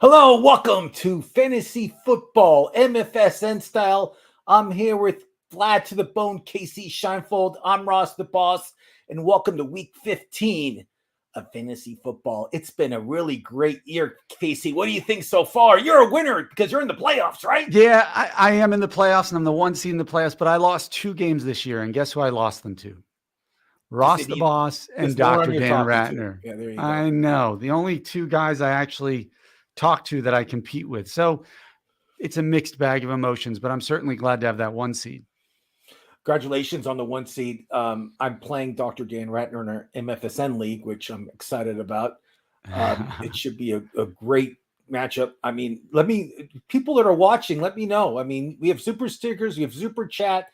Hello, welcome to Fantasy Football, MFSN style. I'm here with Vlad to the Bone, Kasey Scheinfold. I'm Ross the Boss, and welcome to Week 15 of Fantasy Football. It's been a really great year, Kasey. What do you think so far? You're a winner because you're in the playoffs, right? Yeah, I am in the playoffs, and I'm the one seed in the playoffs, but I lost 2 games this year, and guess who I lost them to? Ross the Boss and There's no one Dr. you're Dan talking to. Ratner. Yeah, there you go. I know. The only 2 guys I actually talk to that I compete with. So it's a mixed bag of emotions, but I'm certainly glad to have that 1 seed. Congratulations on the 1 seed. I'm playing Dr. Dan Ratner in our MFSN league, which I'm excited about. It should be a great matchup. I mean, people that are watching, let me know. I mean, we have super stickers, we have super chat,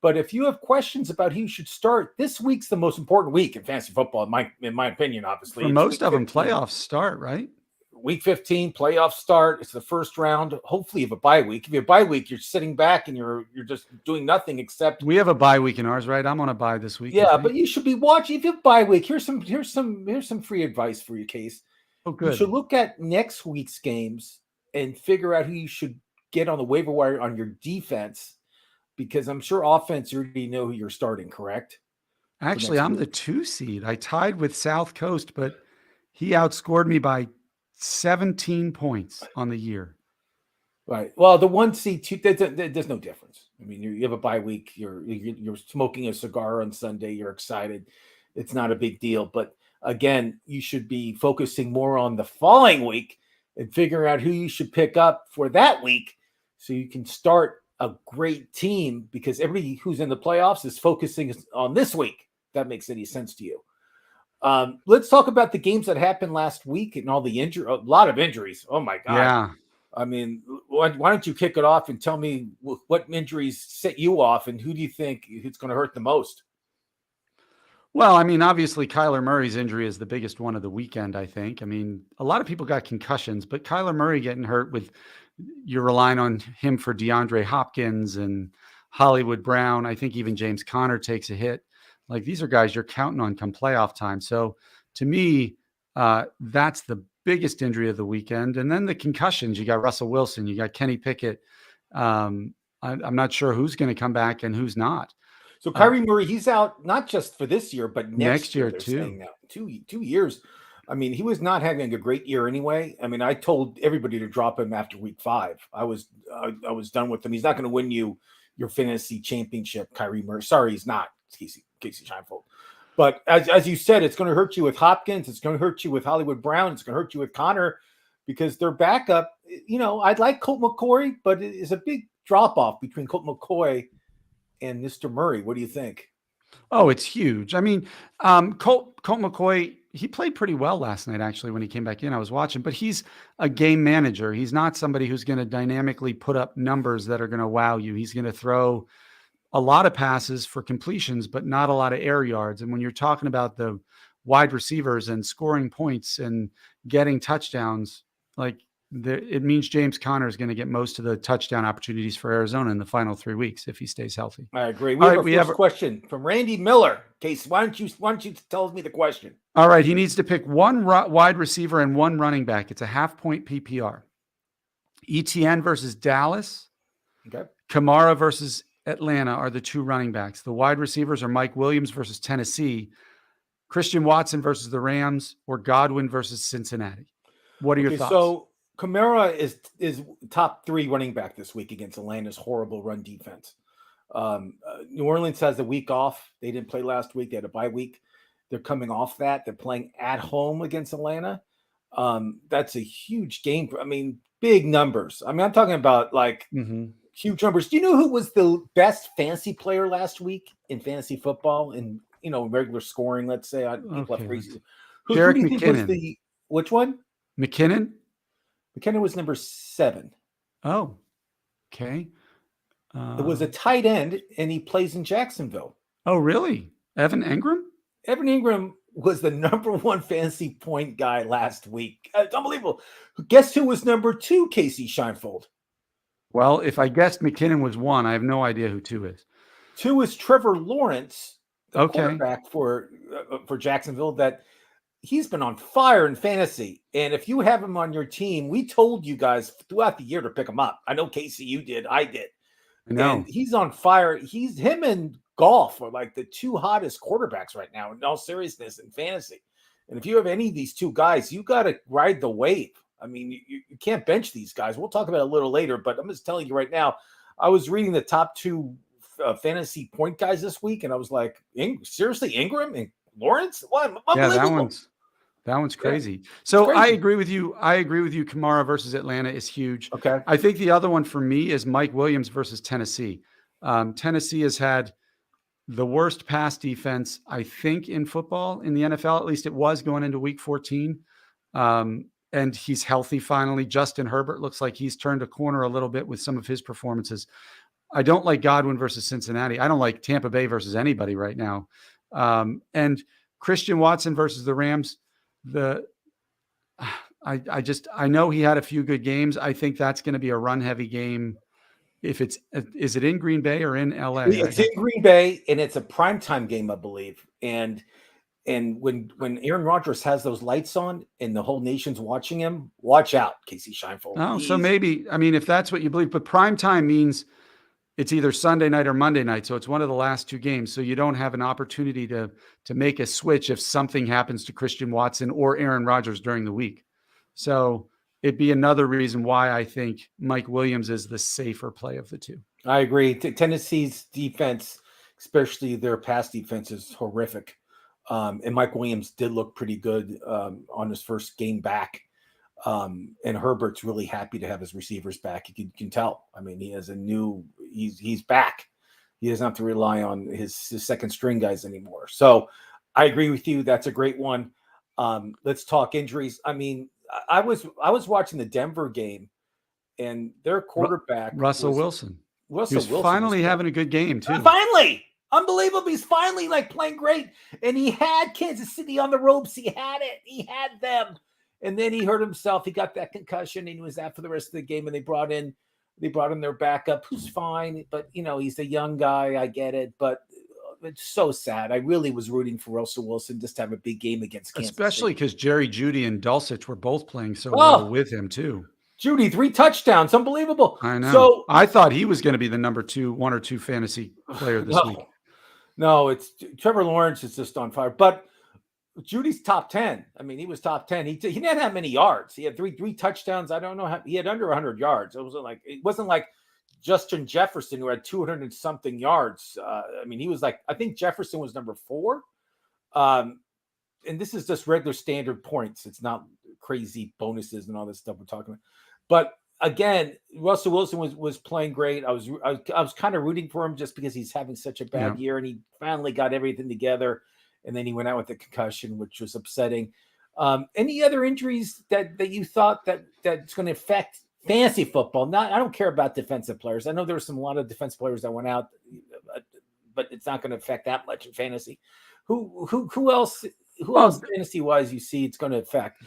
but if you have questions about who you should start, this week's the most important week in fantasy football, in my opinion, obviously. For most of them, playoffs start, right? Week 15, playoffs start. It's the first round. Hopefully you have a bye week. If you have a bye week, you're sitting back and you're just doing nothing except. We have a bye week in ours, right? I'm on a bye this week. Yeah, but you should be watching. If you have bye week, here's some free advice for you, Case. Oh, good. You should look at next week's games and figure out who you should get on the waiver wire on your defense, because I'm sure offense you already know who you're starting, correct? Actually, I'm the 2 seed. I tied with South Coast, but he outscored me by 17 points on the year. Right. Well, the 1 seed, there's no difference. I mean, you have a bye week. You're smoking a cigar on Sunday. You're excited. It's not a big deal. But again, you should be focusing more on the following week and figuring out who you should pick up for that week, so you can start a great team, because everybody who's in the playoffs is focusing on this week. If that makes any sense to you. Let's talk about the games that happened last week and all the a lot of injuries. Oh my God. Yeah. I mean, why don't you kick it off and tell me what injuries set you off, and who do you think it's going to hurt the most? Well, I mean, obviously Kyler Murray's injury is the biggest one of the weekend, I think. I mean, a lot of people got concussions, but Kyler Murray getting hurt, with you're relying on him for DeAndre Hopkins and Hollywood Brown. I think even James Conner takes a hit. Like, these are guys you're counting on come playoff time. So to me, that's the biggest injury of the weekend. And then the concussions, you got Russell Wilson, you got Kenny Pickett. I'm not sure who's going to come back and who's not. So Kyrie Murray, he's out not just for this year, but next year too. 2 years. I mean, he was not having a great year anyway. I mean, I told everybody to drop him after week 5. I was done with him. He's not going to win you your fantasy championship, Kyrie Murray. Sorry, he's not, Kasey Scheinfold. But as you said, it's going to hurt you with Hopkins. It's going to hurt you with Hollywood Brown. It's going to hurt you with Connor, because their backup, I'd like Colt McCoy, but it is a big drop-off between Colt McCoy and Mr. Murray. What do you think? Oh, it's huge. I mean, Colt McCoy, he played pretty well last night, actually, when he came back in. I was watching, but he's a game manager. He's not somebody who's going to dynamically put up numbers that are going to wow you. He's going to throw a lot of passes for completions, but not a lot of air yards. And when you're talking about the wide receivers and scoring points and getting touchdowns, like, it means James Conner is going to get most of the touchdown opportunities for Arizona in the final 3 weeks if he stays healthy. I agree. We have a question from Randy Miller. Case, why don't you tell me the question? All right. He needs to pick 1 wide receiver and 1 running back. It's a half-point PPR. ETN versus Dallas. Okay. Kamara versus Atlanta are the 2 running backs. The wide receivers are Mike Williams versus Tennessee, Christian Watson versus the Rams, or Godwin versus Cincinnati. What are your thoughts? So Kamara is top 3 running back this week against Atlanta's horrible run defense. New Orleans has a week off. They didn't play last week. They had a bye week. They're coming off that. They're playing at home against Atlanta. That's a huge game. I mean, big numbers. I mean, I'm talking about huge numbers. Do you know who was the best fantasy player last week in fantasy football in regular scoring? Let's say Jerick McKinnon. Which one? McKinnon. McKinnon was number 7. Oh, okay. It was a tight end, and he plays in Jacksonville. Oh, really? Evan Engram? Evan Engram was the number 1 fantasy point guy last week. It's unbelievable. Guess who was number 2, Kasey Scheinfold? Well, if I guessed McKinnon was 1, I have no idea who 2 is. 2 is Trevor Lawrence, the quarterback for Jacksonville. That he's been on fire in fantasy. And if you have him on your team, we told you guys throughout the year to pick him up. I know, Kasey, you did. I did. I know. And he's on fire. Him and Golf are like the two hottest quarterbacks right now, in all seriousness, in fantasy. And if you have any of these two guys, you got to ride the wave. I mean, you can't bench these guys. We'll talk about it a little later, but I'm just telling you right now, I was reading the top two fantasy point guys this week, and I was like, seriously, Ingram and Lawrence? What? Yeah, that one's crazy. Yeah, so crazy. I agree with you. Kamara versus Atlanta is huge. Okay. I think the other one for me is Mike Williams versus Tennessee. Tennessee has had the worst pass defense, I think, in football in the NFL. At least it was going into week 14. And he's healthy finally. Justin Herbert looks like he's turned a corner a little bit with some of his performances. I don't like Godwin versus Cincinnati. I don't like Tampa Bay versus anybody right now. And Christian Watson versus the Rams. I know he had a few good games. I think that's going to be a run heavy game. Is it in Green Bay or in LA? It's in Green Bay, and it's a primetime game, I believe. And when Aaron Rodgers has those lights on and the whole nation's watching him, watch out, Kasey Scheinfeld. Oh, so maybe, I mean, if that's what you believe, but primetime means it's either Sunday night or Monday night. So it's one of the last two games. So you don't have an opportunity to make a switch if something happens to Christian Watson or Aaron Rodgers during the week. So it'd be another reason why I think Mike Williams is the safer play of the two. I agree. Tennessee's defense, especially their pass defense, is horrific. And Mike Williams did look pretty good on his first game back. And Herbert's really happy to have his receivers back. You can tell. I mean, he has he's back. He doesn't have to rely on his second string guys anymore. So I agree with you. That's a great one. Let's talk injuries. I mean, I was watching the Denver game, and their quarterback Russell Wilson. He's finally having a good game too. Finally. Unbelievable. He's finally playing great. And he had Kansas City on the ropes. He had it. He had them. And then he hurt himself. He got that concussion, and he was out for the rest of the game. And they brought in their backup, who's fine. But, he's a young guy. I get it. But it's so sad. I really was rooting for Russell Wilson just to have a big game against Kansas Especially because Jerry Jeudy and Dulcich were both playing so well with him, too. Jeudy, 3 touchdowns. Unbelievable. I know. So I thought he was going to be the number 1 or 2 fantasy player this week. No, it's Trevor Lawrence is just on fire. But Judy's top 10. I mean, he was top 10. He didn't have many yards. He had three touchdowns. I don't know how he had under 100 yards. It wasn't like Justin Jefferson, who had 200 and something yards. I mean, he was I think Jefferson was number 4. And this is just regular standard points. It's not crazy bonuses and all this stuff we're talking about. But again, Russell Wilson was playing great. I was kind of rooting for him just because he's having such a bad year, and he finally got everything together. And then he went out with the concussion, which was upsetting. Any other injuries that you thought that's going to affect fantasy football? I don't care about defensive players. I know there were a lot of defensive players that went out, but it's not going to affect that much in fantasy. Who else fantasy wise you see it's going to affect?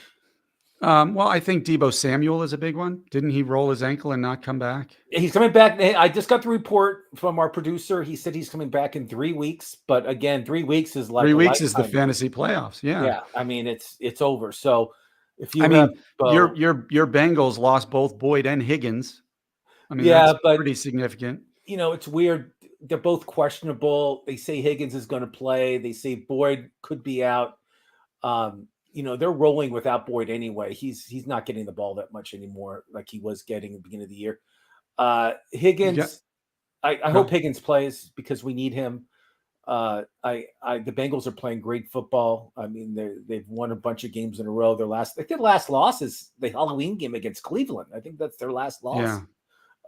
Well, I think Deebo Samuel is a big one. Didn't he roll his ankle and not come back? He's coming back. I just got the report from our producer. He said he's coming back in 3 weeks. But again, 3 weeks is like 3 weeks is the fantasy playoffs. Yeah. Yeah. I mean, it's over. So if you your Bengals lost both Boyd and Higgins. I mean, that's pretty significant. It's weird. They're both questionable. They say Higgins is going to play. They say Boyd could be out. They're rolling without Boyd anyway. He's not getting the ball that much anymore, like he was getting at the beginning of the year. Higgins, I hope Higgins plays because we need him. The Bengals are playing great football. I mean, they've won a bunch of games in a row. Their last loss is the Halloween game against Cleveland. I think that's their last loss.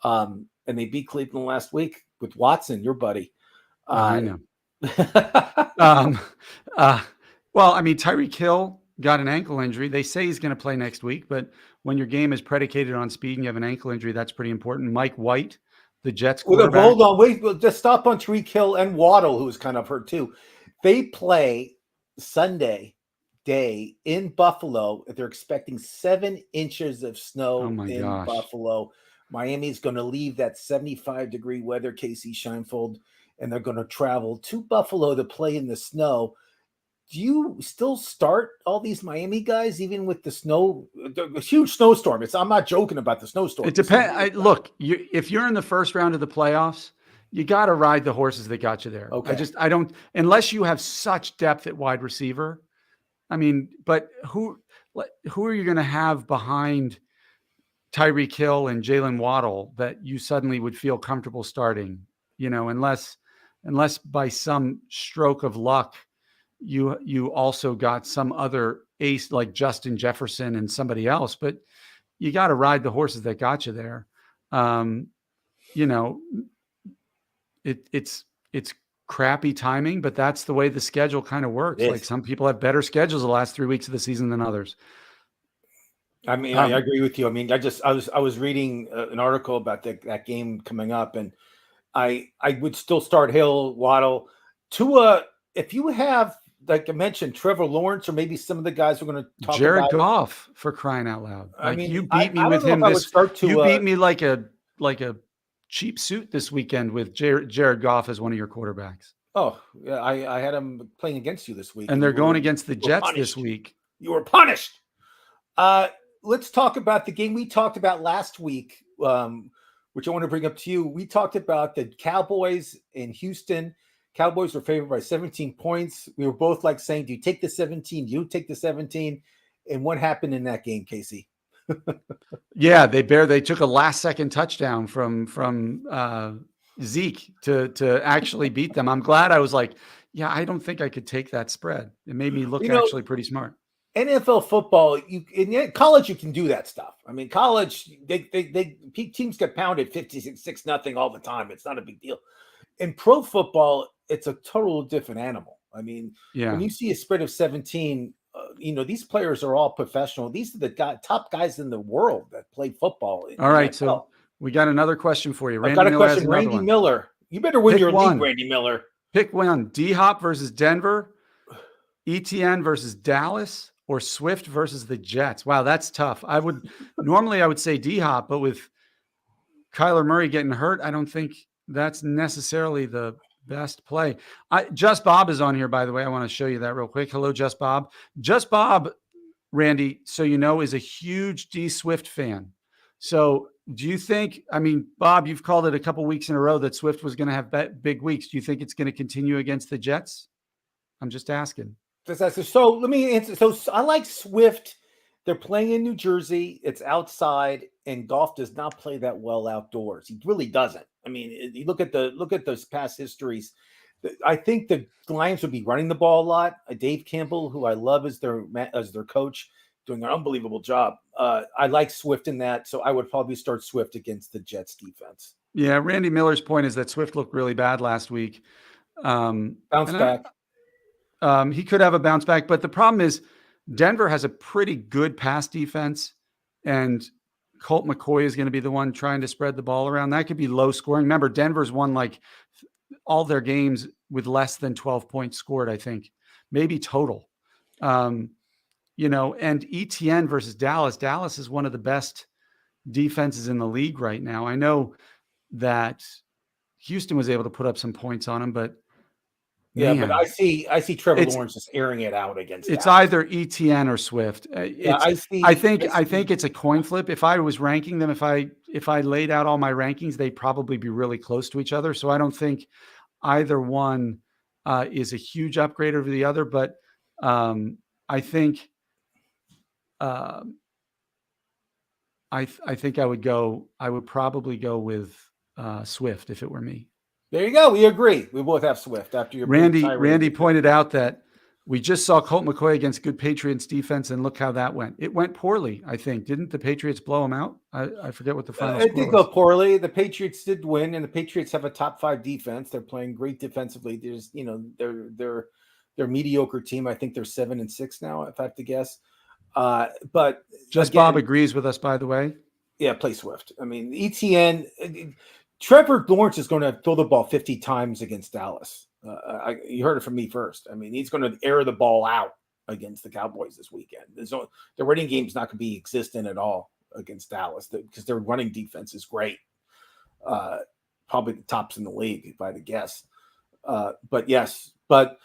Yeah. And they beat Cleveland last week with Watson, your buddy. I know. Well, I mean, Tyreek Hill got an ankle injury. They say he's going to play next week, but when your game is predicated on speed and you have an ankle injury, that's pretty important. Mike White, the Jets quarterback. Hold on, wait. Just stop on Tyreek Hill and Waddle, who's kind of hurt too. They play Sunday day in Buffalo. They're expecting 7 inches of snow in Buffalo. Miami's going to leave that 75-degree weather, Kasey Scheinfeld, and they're going to travel to Buffalo to play in the snow. do you still start all these Miami guys, even with the huge snowstorm? I'm not joking about the snowstorm. It depends. Look, if you're in the first round of the playoffs, you got to ride the horses that got you there. Okay. I don't, unless you have such depth at wide receiver. I mean, but who are you going to have behind Tyreek Hill and Jalen Waddle that you suddenly would feel comfortable starting? Unless by some stroke of luck, you also got some other ace like Justin Jefferson and somebody else, but you got to ride the horses that got you there. It's crappy timing, but that's the way the schedule kind of works. Like some people have better schedules the last 3 weeks of the season than others. I mean, I agree with you. I mean, I was reading an article about that game coming up, and I would still start Hill, Waddle, Tua. If you have, like I mentioned, Trevor Lawrence, or maybe some of the guys we're going to talk Jared about. Goff, for crying out loud. I mean, you beat me with him. You beat me like a cheap suit this weekend with Jared Goff as one of your quarterbacks. Oh, yeah, I had him playing against you this week. And they're going against the Jets this week. You were punished. Let's talk about the game we talked about last week, which I want to bring up to you. We talked about the Cowboys in Houston. Cowboys were favored by 17 points. We were both like saying, do you take the 17? Do you take the 17? And what happened in that game, Kasey? Yeah, they took a last-second touchdown from Zeke to actually beat them. I'm glad. I was like, yeah, I don't think I could take that spread. It made me look actually pretty smart. NFL football, in college, you can do that stuff. I mean, college, teams get pounded 56-0 all the time. It's not a big deal. In pro football, it's a total different animal. I mean, when you see a spread of 17, these players are all professional. These are the top guys in the world that play football. All right, so we got another question for you. I've got a question. Randy Miller. You better win your league, Randy Miller. Pick one. D-Hop versus Denver, ETN versus Dallas, or Swift versus the Jets. Wow, that's tough. Normally I would say D-Hop, but with Kyler Murray getting hurt, I don't think that's necessarily the best play. Just Bob is on here, by the way. I want to show you that real quick. Hello, Just Bob. Just Bob, Randy, so you know, is a huge D Swift fan. So do you think, I mean, Bob, you've called it a couple weeks in a row that Swift was going to have big weeks. Do you think it's going to continue against the Jets? I'm just asking. So let me answer. So I like Swift. They're playing in New Jersey. It's outside, and Goff does not play that well outdoors. He really doesn't. I mean, you look at those past histories. I think the Lions would be running the ball a lot. Dave Campbell, who I love as their coach, doing an unbelievable job. I like Swift in that, so I would probably start Swift against the Jets defense. Yeah, Randy Miller's point is that Swift looked really bad last week. Bounce back. He could have a bounce back, but the problem is Denver has a pretty good pass defense, and Colt McCoy is going to be the one trying to spread the ball around. That could be low scoring. Remember, Denver's won like all their games with less than 12 points scored, I think, maybe total. And ETN versus Dallas. Dallas is one of the best defenses in the league right now. I know that Houston was able to put up some points on them, but but I see Trevor Lawrence just airing it out against. It's Dallas. either ETN or Swift. I think it's a coin flip. If I was ranking them, if I laid out all my rankings, they'd probably be really close to each other. So I don't think either one is a huge upgrade over the other. But I think I think I would probably go with Swift if it were me. There you go. We agree. We both have Swift after your Randy pointed out that we just saw Colt McCoy against good Patriots defense, and look how that went. It went poorly, I think. Didn't the Patriots blow them out? I forget what the final score was. It did go poorly. The Patriots did win, and the Patriots have a top 5 defense. They're playing great defensively. There's, they're a mediocre team. I think they're 7-6 now, if I have to guess. But just again, Bob agrees with us, by the way. Yeah, play Swift. I mean, ETN. Trevor Lawrence is going to throw the ball 50 times against Dallas. You heard it from me first. I mean, he's going to air the ball out against the Cowboys this weekend. The running game is not going to be existent at all against Dallas because their running defense is great. Probably the tops in the league, if I had to guess. But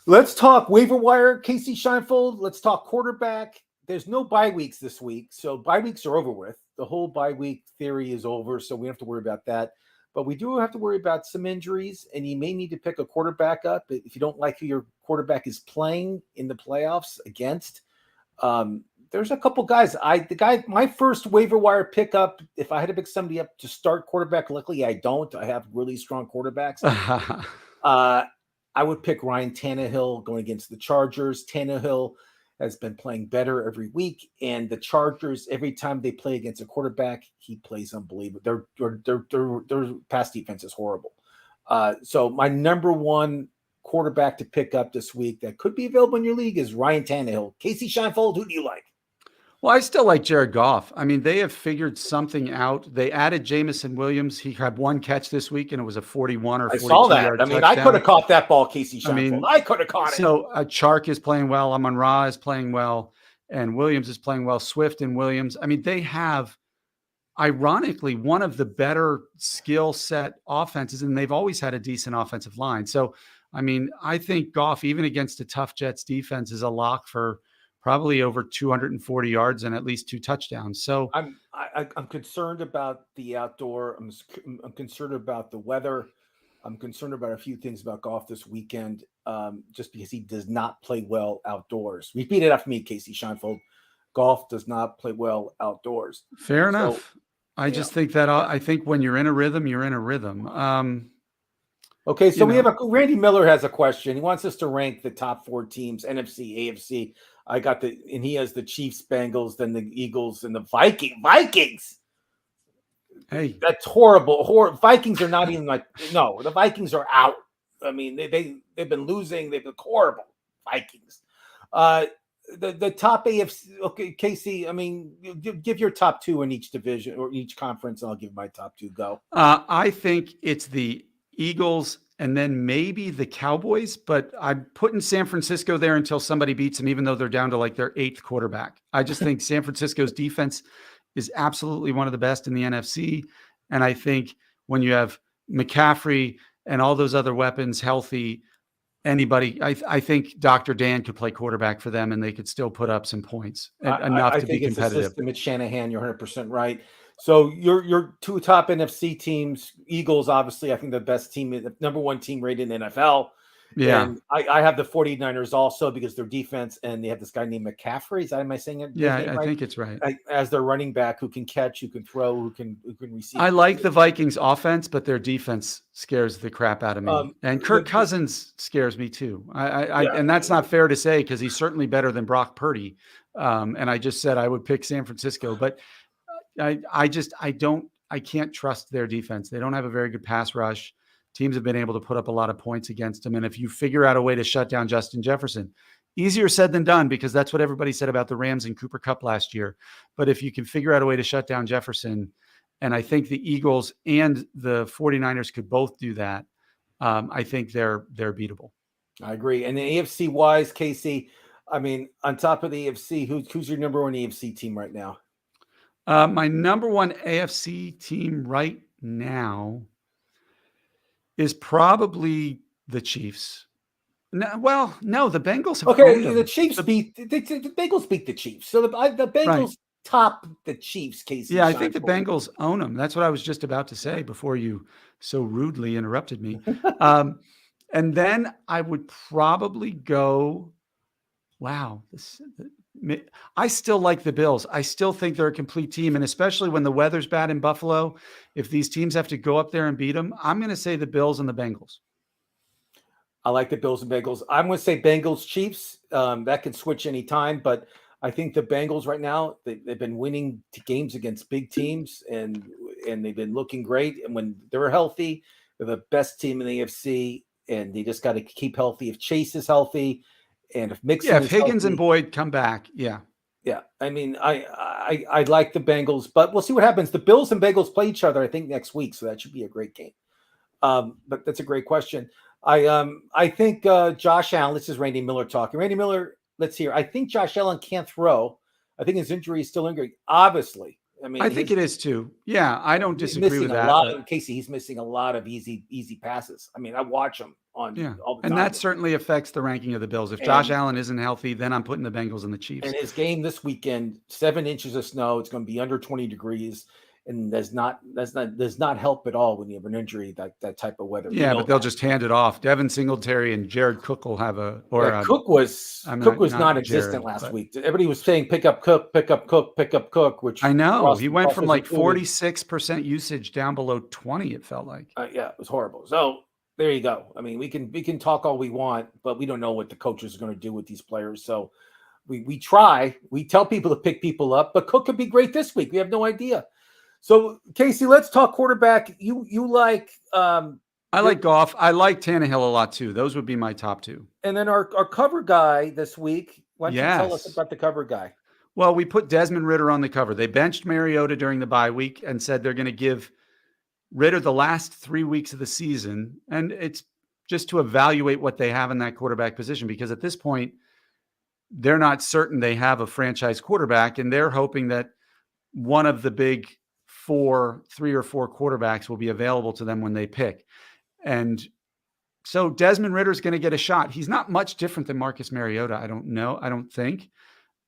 Let's talk waiver wire, Kasey Scheinfeld. Let's talk quarterback. There's no bye weeks this week, so bye weeks are over with. The whole bye week theory is over, so we don't have to worry about that. But we do have to worry about some injuries, and you may need to pick a quarterback up if you don't like who your quarterback is playing in the playoffs against. There's a couple guys. My first waiver wire pickup, if I had to pick somebody up to start quarterback, luckily I don't. I have really strong quarterbacks. I would pick Ryan Tannehill going against the Chargers. Tannehill has been playing better every week, and the Chargers, every time they play against a quarterback, he plays unbelievable. Their pass defense is horrible. So my number one quarterback to pick up this week that could be available in your league is Ryan Tannehill. Kasey Scheinfeld, who do you like? Well, I still like Jared Goff. I mean, they have figured something out. They added Jamison Williams. He had one catch this week, and it was a 41 or 42 yard touchdown. I mean, I could have caught that ball, Kasey Scheinfeld. I could have caught it. So Chark is playing well. Amon-Ra is playing well. And Williams is playing well. Swift and Williams. I mean, they have, ironically, one of the better skill set offenses, and they've always had a decent offensive line. So, I mean, I think Goff, even against a tough Jets defense, is a lock for probably over 240 yards and at least 2 touchdowns. So I'm concerned about the outdoor. I'm concerned about the weather. I'm concerned about a few things about Goff this weekend, just because he does not play well outdoors. Repeat it after me, Kasey Scheinfeld. Goff does not play well outdoors. Fair enough. I just think that I think when you're in a rhythm, you're in a rhythm. Okay, so we have Randy Miller has a question. He wants us to rank the top 4 teams, NFC, AFC. And he has the Chiefs, Bengals, then the Eagles, and the Vikings. Hey, that's horrible. Vikings are not even the Vikings are out. I mean, they've been losing. They've been horrible. Vikings. The top AFC. Okay, Kasey. I mean, give your top 2 in each division or each conference, and I'll give my top 2. Go. I think it's the Eagles and then maybe the Cowboys, but I'm putting San Francisco there until somebody beats them, even though they're down to like their 8th quarterback. I just think San Francisco's defense is absolutely one of the best in the NFC. And I think when you have McCaffrey and all those other weapons healthy, anybody, I think Dr. Dan could play quarterback for them and they could still put up some points enough to be competitive. It's the system. It's Shanahan. You're 100% right. So your 2 top NFC teams, Eagles, obviously, I think the best team, the number 1 team rated in NFL. Yeah. And I have the 49ers also because their defense, and they have this guy named McCaffrey. Am I saying it? Yeah, I think it's right. As their running back who can catch, who can throw, who can receive. I like the Vikings offense, but their defense scares the crap out of me. And Kirk Cousins scares me too. And that's not fair to say because he's certainly better than Brock Purdy. And I just said I would pick San Francisco, but I can't trust their defense. They don't have a very good pass rush. Teams have been able to put up a lot of points against them. And if you figure out a way to shut down Justin Jefferson, easier said than done, because that's what everybody said about the Rams and Cooper Kupp last year. But if you can figure out a way to shut down Jefferson, and I think the Eagles and the 49ers could both do that, I think they're beatable. I agree. And the AFC wise, Kasey, I mean, on top of the AFC, who's your number 1 AFC team right now? My number 1 AFC team right now is probably the Chiefs. No, the Bengals have the Chiefs beat the Bengals beat the Chiefs. So the Bengals top the Chiefs, Kasey. Yeah, I think the Bengals own them. That's what I was just about to say before you so rudely interrupted me. And then I would probably go, I still like the Bills. I still think they're a complete team. And especially when the weather's bad in Buffalo, if these teams have to go up there and beat them, I'm going to say the Bills and the Bengals. I like the Bills and Bengals. I'm going to say Bengals Chiefs. That can switch anytime, but I think the Bengals right now, they've been winning games against big teams and they've been looking great. And when they're healthy, they're the best team in the AFC, and they just got to keep healthy. If Chase is healthy, and if Mixon, if Higgins and Boyd come back, yeah. I mean, I like the Bengals, but we'll see what happens. The Bills and Bengals play each other, I think, next week, so that should be a great game. But that's a great question. I think Josh Allen. This is Randy Miller talking. Randy Miller, let's hear. I think Josh Allen can't throw. I think his injury is still lingering. Obviously, I mean, I think it is too. Yeah, I don't disagree with that. Casey, he's missing a lot of easy passes. I mean, I watch him on all the time. And that certainly affects the ranking of the Bills. If Josh Allen isn't healthy, then I'm putting the Bengals and the Chiefs. And his game this weekend, 7 inches of snow. It's going to be under 20 degrees. And does not help at all when you have an injury, that type of weather. Yeah, but they'll just hand it off. Devin Singletary and Jared Cook will have Cook was non-existent last week. Everybody was saying pick up Cook, which I know. He went from like 46% usage down below 20, it felt like. Yeah, it was horrible. So there you go. I mean, we can talk all we want, but we don't know what the coaches are going to do with these players. So we try. We tell people to pick people up, but Cook could be great this week. We have no idea. So, Kasey, let's talk quarterback. You like I like Goff. I like Tannehill a lot too. Those would be my top two. And then our cover guy this week. Why don't you tell us about the cover guy? Well, we put Desmond Ridder on the cover. They benched Mariota during the bye week and said they're going to give Ridder the last 3 weeks of the season. And it's just to evaluate what they have in that quarterback position, because at this point, they're not certain they have a franchise quarterback, and they're hoping that one of the big 3 or 4 quarterbacks will be available to them when they pick. And so Desmond Ridder is going to get a shot. He's not much different than Marcus Mariota. I don't think.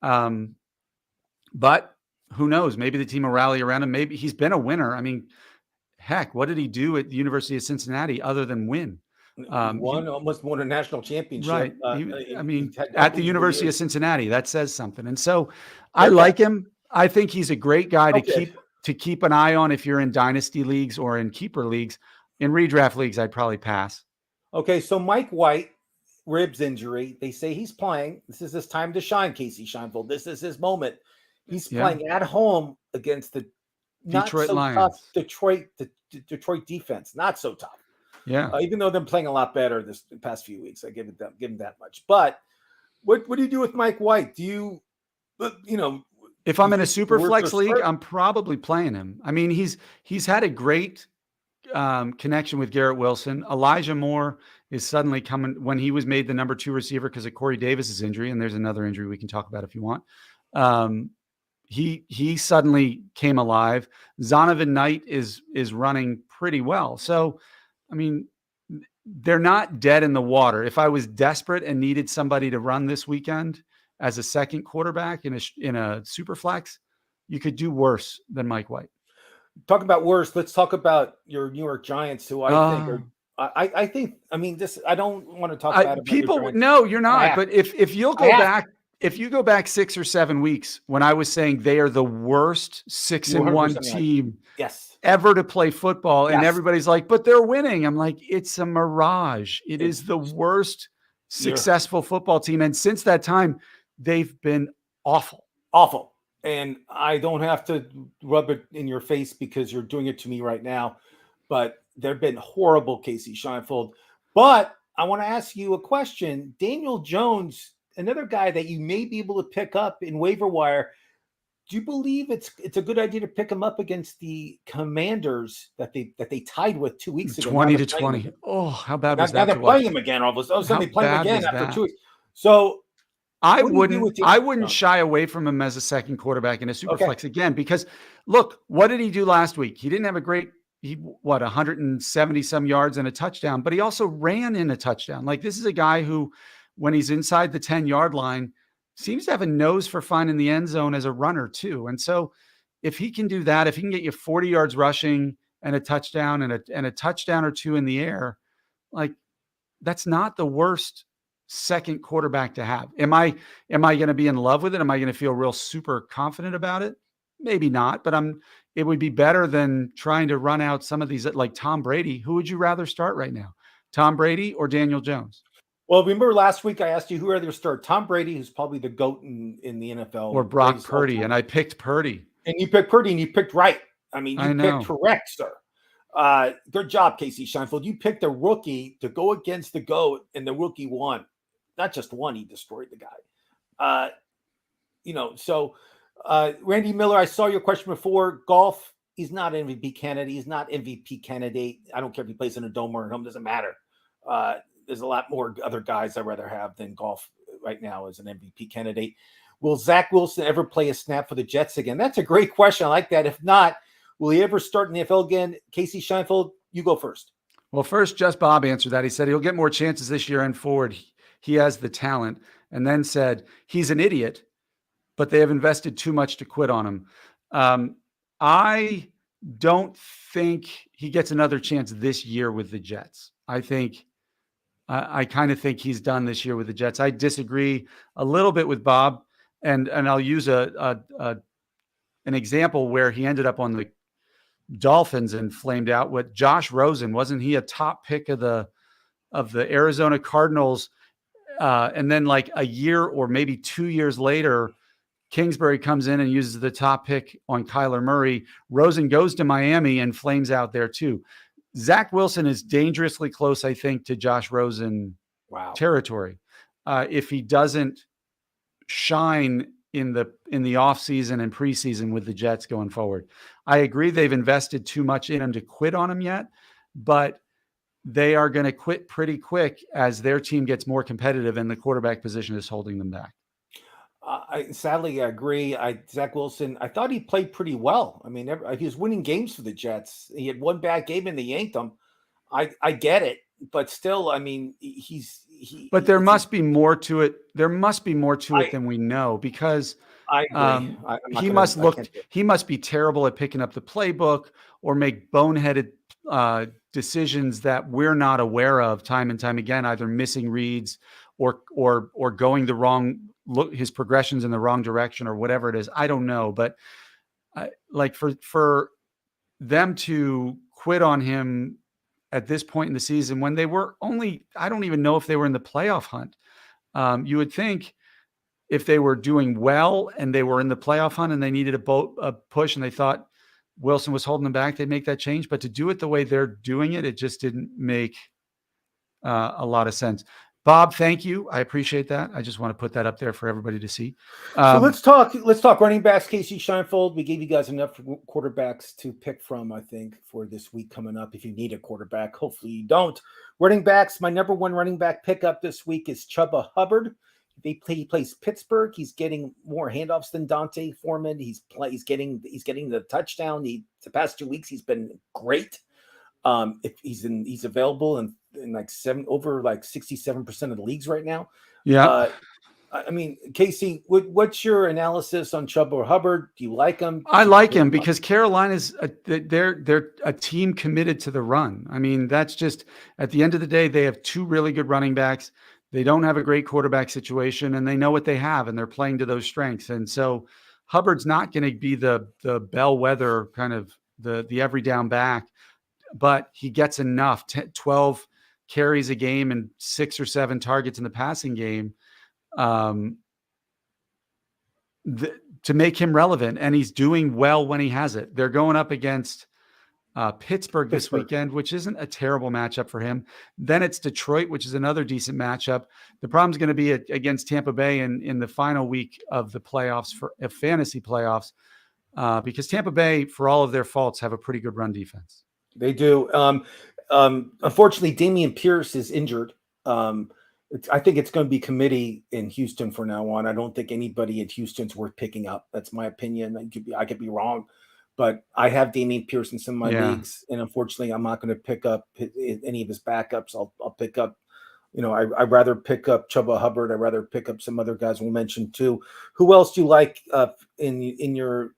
But who knows? Maybe the team will rally around him. Maybe he's been a winner. I mean, heck, what did he do at the University of Cincinnati other than win? Almost won a national championship. Right. At the University of Cincinnati, that says something. And so I like him. I think he's a great guy to keep an eye on if you're in dynasty leagues or in keeper leagues. In redraft leagues, I'd probably pass. Okay, so Mike White, ribs injury. They say he's playing. This is his time to shine, Kasey Scheinfeld. This is his moment. He's playing at home against the Detroit Lions. Tough Detroit defense. Not so tough. Yeah. Even though they're playing a lot better the past few weeks. I give him that much. But what do you do with Mike White? Do you if I'm in a super flex league, I'm probably playing him. I mean, he's had a great connection with Garrett Wilson. Elijah Moore is suddenly coming when he was made the number 2 receiver because of Corey Davis's injury. And there's another injury we can talk about if you want. He suddenly came alive. Zonovan Knight is running pretty well. So, I mean, they're not dead in the water. If I was desperate and needed somebody to run this weekend as a second quarterback in a super flex, you could do worse than Mike White. Talk about worse. Let's talk about your New York Giants, who I think are. I think. I mean, this. I don't want to talk about people. No, you're not. But if you'll go back, if you go back 6 or 7 weeks, when I was saying they are the worst 6-1 team ever to play football, and everybody's like, but they're winning. I'm like, it's a mirage. It is the worst successful football team, and since that time, they've been awful. And I don't have to rub it in your face because you're doing it to me right now, but they've been horrible, Kasey Scheinfeld. But I want to ask you a question. Daniel Jones, another guy that you may be able to pick up in waiver wire. Do you believe it's a good idea to pick him up against the Commanders that they tied with 2 weeks ago? 20-20. Oh, how bad was that? Now they're playing him again. All of a sudden, they play him again after 2 weeks. So I wouldn't shy away from him as a second quarterback in a super flex again, because look, what did he do last week? He didn't have a great, 170 some yards and a touchdown, but he also ran in a touchdown. Like, this is a guy who, when he's inside the 10-yard line, seems to have a nose for finding the end zone as a runner too. And so if he can do that, if he can get you 40 yards rushing and a touchdown and a touchdown or 2 in the air, like, that's not the worst second quarterback to have. Am I going to be in love with it? Am I going to feel real super confident about it? Maybe not, but it would be better than trying to run out some of these, like Tom Brady. Who would you rather start right now? Tom Brady or Daniel Jones? Well, remember last week I asked you who rather to start, Tom Brady, who's probably the GOAT in the NFL, or Brock Purdy, and I picked Purdy. And you picked Purdy, and you picked right. I mean, you picked correct, sir. Good job, Kasey Scheinfeld. You picked a rookie to go against the GOAT, and the rookie won. Not just one, he destroyed the guy. So Randy Miller, I saw your question before. Golf, he's not an MVP candidate. He's not MVP candidate. I don't care if he plays in a dome or at home, doesn't matter. There's a lot more other guys I'd rather have than Golf right now as an MVP candidate. Will Zach Wilson ever play a snap for the Jets again? That's a great question. I like that. If not, will he ever start in the NFL again? Kasey Scheinfeld, you go first. Well, first, Just Bob answered that. He said he'll get more chances this year and forward. He has the talent. And then said he's an idiot, but they have invested too much to quit on him. I don't think he gets another chance this year with the Jets. I kind of think he's done this year with the Jets. I disagree a little bit with Bob, and I'll use an example where he ended up on the Dolphins and flamed out with Josh Rosen. Wasn't he a top pick of the Arizona Cardinals? And then like a year or maybe 2 years later, Kingsbury comes in and uses the top pick on Kyler Murray. Rosen goes to Miami and flames out there too. Zach Wilson is dangerously close, I think, to Josh Rosen territory. If he doesn't shine in the offseason and preseason with the Jets going forward. I agree they've invested too much in him to quit on him yet, but they are going to quit pretty quick as their team gets more competitive and the quarterback position is holding them back. Sadly, I agree. Zach Wilson, I thought he played pretty well. I mean, he was winning games for the Jets. He had one bad game and they yanked him. I get it, but still, I mean, But there must be more to it. There must be more to it than we know, because I agree. He must be terrible at picking up the playbook or make boneheaded decisions that we're not aware of time and time again, either missing reads or going the wrong look, his progressions in the wrong direction or whatever it is. I don't know, but like for them to quit on him at this point in the season when they were only, I don't even know if they were in the playoff hunt. You would think if they were doing well and they were in the playoff hunt and they needed a push and they thought Wilson was holding them back, they'd make that change. But to do it the way they're doing it, it just didn't make a lot of sense. Bob, thank you. I appreciate that. I just want to put that up there for everybody to see. So let's talk running backs. Kasey Scheinfeld, we gave you guys enough quarterbacks to pick from, I think, for this week coming up. If you need a quarterback, hopefully you don't. Running backs, my number one running back pickup this week is Chuba Hubbard. He plays Pittsburgh. He's getting more handoffs than Dante Foreman. He's getting the touchdown. The past 2 weeks he's been great. If he's available in like 67% of the leagues right now. Yeah. I mean, Kasey, what's your analysis on Chuba Hubbard? Do you like him? I like him because Carolina's they're a team committed to the run. I mean, that's just at the end of the day, they have two really good running backs. They don't have a great quarterback situation, and they know what they have, and they're playing to those strengths. And so Hubbard's not going to be the bellwether kind of the every down back, but he gets enough 12 carries a game and 6 or 7 targets in the passing game to make him relevant. And he's doing well when he has it. They're going up against Pittsburgh this weekend, which isn't a terrible matchup for him. Then it's Detroit, which is another decent matchup. The problem's going to be against Tampa Bay in the final week of the playoffs for fantasy playoffs, because Tampa Bay, for all of their faults, have a pretty good run defense. They do. Unfortunately, Dameon Pierce is injured. I think it's going to be committee in Houston from now on. I don't think anybody at Houston's worth picking up. That's my opinion. I could be wrong, but I have Dameon Pierce in some of my leagues, and unfortunately, I'm not going to pick up any of his backups. I'll pick up. I'd rather pick up Chuba Hubbard. I'd rather pick up some other guys we'll mention too. Who else do you like in your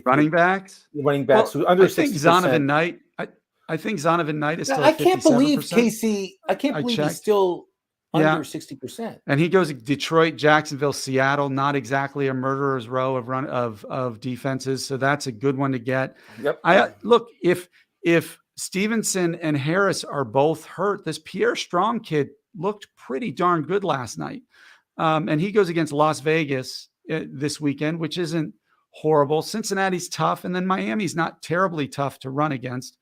running backs? Running backs who under 60%. I think Zonovan Knight is still. I can't believe Kasey. I can't believe he's still under 60%. And he goes Detroit, Jacksonville, Seattle. Not exactly a murderer's row of defenses. So that's a good one to get. Yep. Look, if Stevenson and Harris are both hurt, this Pierre Strong kid looked pretty darn good last night. And he goes against Las Vegas this weekend, which isn't horrible. Cincinnati's tough, and then Miami's not terribly tough to run against.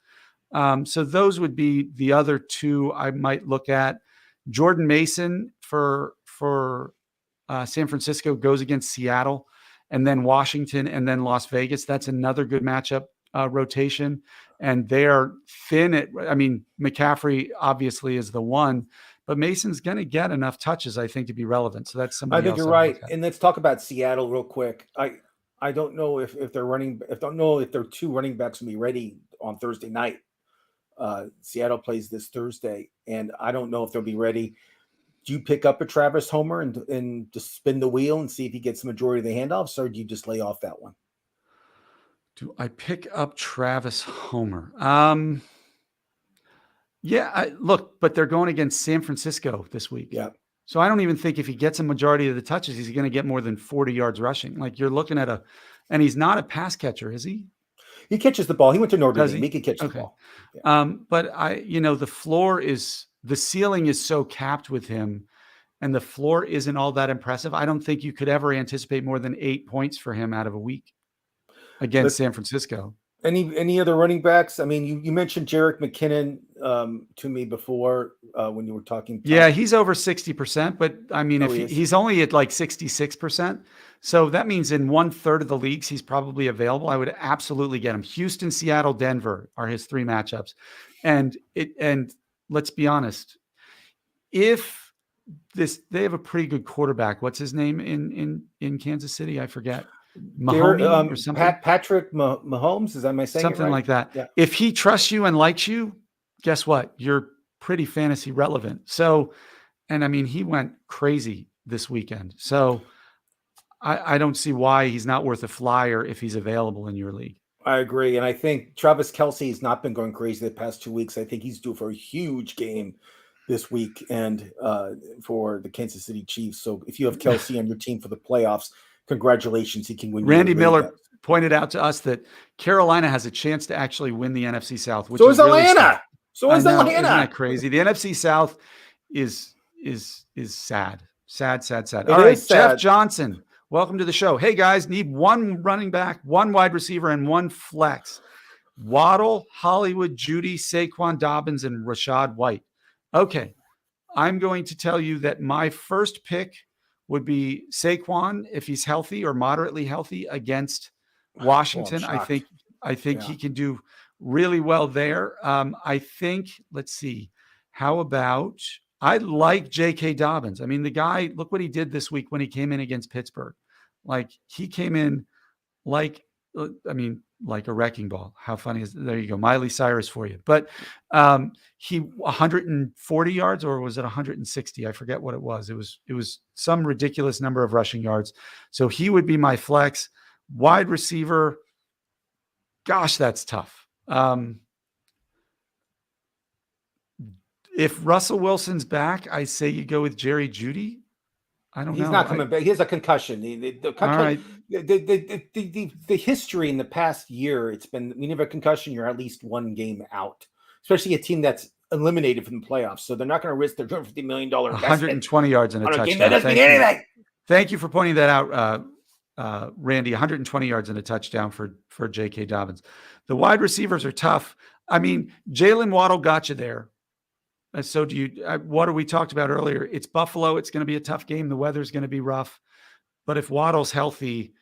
So those would be the other two I might look at. Jordan Mason for San Francisco goes against Seattle, and then Washington, and then Las Vegas. That's another good matchup rotation. And they are thin McCaffrey obviously is the one, but Mason's going to get enough touches, I think, to be relevant. So that's somebody. I think you're right. And let's talk about Seattle real quick. I don't know if they're running. I don't know if their two running backs will be ready on Thursday night. Seattle plays this Thursday, and I don't know if they'll be ready. Do you pick up a Travis Homer and just spin the wheel and see if he gets the majority of the handoffs, or do you just lay off that one? Do I pick up Travis Homer? Yeah, look, but they're going against San Francisco this week. Yeah. So I don't even think if he gets a majority of the touches, he's going to get more than 40 yards rushing. Like you're looking at and he's not a pass catcher, is he? He catches the ball. He went to Notre Dame. He can catch the ball. Yeah. But the ceiling is so capped with him and the floor isn't all that impressive. I don't think you could ever anticipate more than 8 points for him out of a week against San Francisco. Any other running backs? I mean, you mentioned Jerick McKinnon to me before when you were talking. Yeah, he's over 60%, but I mean, he's only at like 66%. So that means in 1/3 of the leagues, he's probably available. I would absolutely get him. Houston, Seattle, Denver are his 3 matchups. And let's be honest, if they have a pretty good quarterback, what's his name in Kansas City? I forget. Mahoney or something. Patrick Mahomes, is that my saying something it right? Like that? Yeah. If he trusts you and likes you, guess what? You're pretty fantasy relevant. So, and I mean, he went crazy this weekend. So I don't see why he's not worth a flyer if he's available in your league. I agree. And I think Travis Kelce has not been going crazy the past 2 weeks. I think he's due for a huge game this week and for the Kansas City Chiefs. So if you have Kelce on your team for the playoffs, congratulations. He can win. Randy Miller pointed out to us that Carolina has a chance to actually win the NFC South. Which so is really Atlanta. Sad. So is Atlanta. Isn't that crazy? The NFC South is sad. Sad. All right, sad. Jeff Johnson, welcome to the show. Hey guys, need 1 running back, 1 wide receiver, and 1 flex. Waddle, Hollywood, Judy, Saquon Dobbins, and Rashad White. Okay, I'm going to tell you that my first pick would be Saquon if he's healthy or moderately healthy against Washington. I think he can do really well there. I think, let's see, how about, I like J.K. Dobbins. I mean, the guy, look what he did this week when he came in against Pittsburgh. Like he came in like a wrecking ball. How funny is there you go. Miley Cyrus for you. But he 140 yards, or was it 160? I forget what it was. It was some ridiculous number of rushing yards. So he would be my flex. Wide receiver. Gosh, that's tough. If Russell Wilson's back, I say you go with Jerry Jeudy. I don't know. He's not coming back. He has a concussion. The history in the past year, it's been, when you have a concussion, you're at least 1 game out, especially a team that's eliminated from the playoffs. So they're not going to risk their $250 million investment. 120 yards and a touchdown. That doesn't mean anything. Thank you for pointing that out, Randy. 120 yards and a touchdown for J.K. Dobbins. The wide receivers are tough. I mean, Jalen Waddle got you there. And so do you. What we talked about earlier? It's Buffalo. It's going to be a tough game. The weather's going to be rough. But if Waddle's healthy,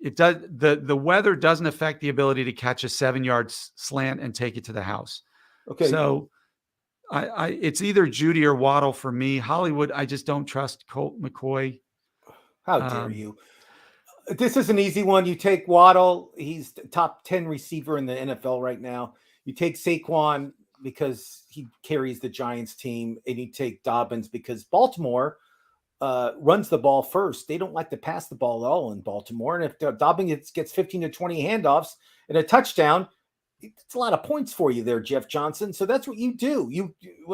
it does. The weather doesn't affect the ability to catch a 7-yard slant and take it to the house. Okay. So it's either Judy or Waddle for me. Hollywood, I just don't trust Colt McCoy. How dare you? This is an easy one. You take Waddle. He's the top 10 receiver in the NFL right now. You take Saquon because he carries the Giants team, and you take Dobbins because Baltimore runs the ball first. They don't like to pass the ball at all in Baltimore. And if Dobbins gets 15 to 20 handoffs and a touchdown, it's a lot of points for you there, Jeff Johnson. So that's what you do.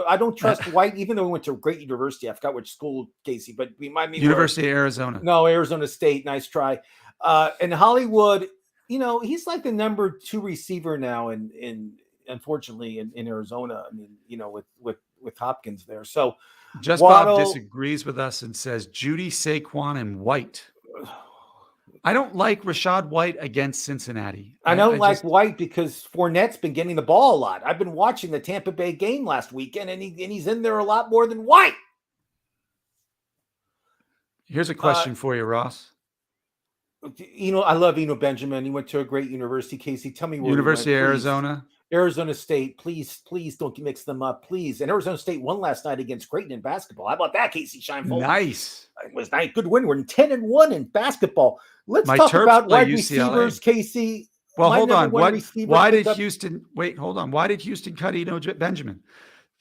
I don't trust White, even though he went to a great university. I forgot which school, Casey, but remind me. University of Arizona. No, Arizona State. Nice try. And Hollywood, he's like the number 2 receiver now unfortunately in Arizona. I mean, with Hopkins there. So Just Waddle, Bob disagrees with us and says Judy, Saquon, and White. I don't like Rashad White against Cincinnati. I don't like White because Fournette's been getting the ball a lot. I've been watching the Tampa Bay game last weekend, and he's in there a lot more than White. Here's a question for you, Ross. I love Eno Benjamin. He went to a great university. Casey, tell me where University of Arizona. Arizona State, please don't mix them up, please. And Arizona State won last night against Creighton in basketball. How about that, Casey Scheinfeld? Nice. It was nice. Good win. We're 10-1 in basketball. Let's talk about wide receivers, Casey. Well, hold on. Why did up... Houston wait? Hold on. Why did Houston cut Eno Benjamin?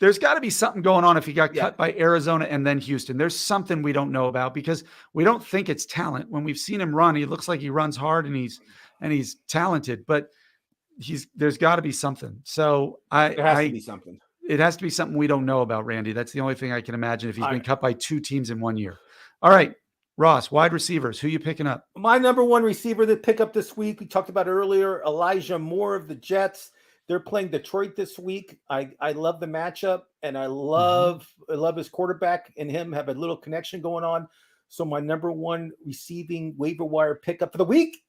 There's got to be something going on if he got cut by Arizona and then Houston. There's something we don't know about because we don't think it's talent. When we've seen him run, he looks like he runs hard and he's talented, but there's got to be something. So there has to be something. It has to be something we don't know about, Randy. That's the only thing I can imagine if he's been cut by 2 teams in 1 year. All right, Ross, wide receivers. Who you picking up? My number 1 receiver that pick up this week, we talked about earlier, Elijah Moore of the Jets. They're playing Detroit this week. I love the matchup, and I love his quarterback and him have a little connection going on. So my number 1 receiving waiver wire pickup for the week,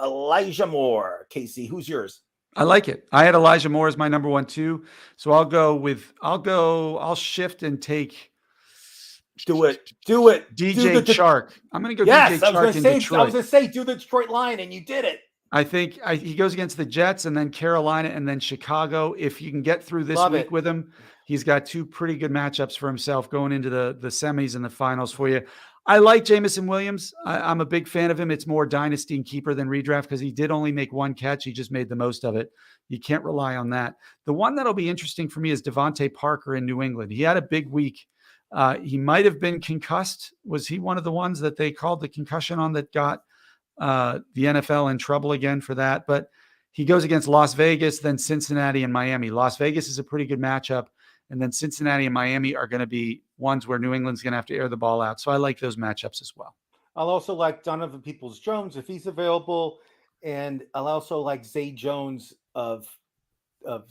Elijah Moore. Kasey, who's yours? I like it. I had Elijah Moore as my number 1 too. So I'll shift and take. Do it. DJ Chark. I'm going to go DJ Chark in Detroit. I was going to say, do the Detroit line, and you did it. I think he goes against the Jets and then Carolina and then Chicago. If you can get through this week with him, he's got 2 pretty good matchups for himself going into the semis and the finals for you. I like Jamison Williams. I'm a big fan of him. It's more dynasty and keeper than redraft because he did only make 1 catch. He just made the most of it. You can't rely on that. The one that'll be interesting for me is Devontae Parker in New England. He had a big week. He might have been concussed. Was he one of the ones that they called the concussion on that got the NFL in trouble again for that? But he goes against Las Vegas, then Cincinnati and Miami. Las Vegas is a pretty good matchup. And then Cincinnati and Miami are going to be ones where New England's going to have to air the ball out. So I like those matchups as well. I'll also like Donovan Peoples-Jones if he's available. And I'll also like Zay Jones of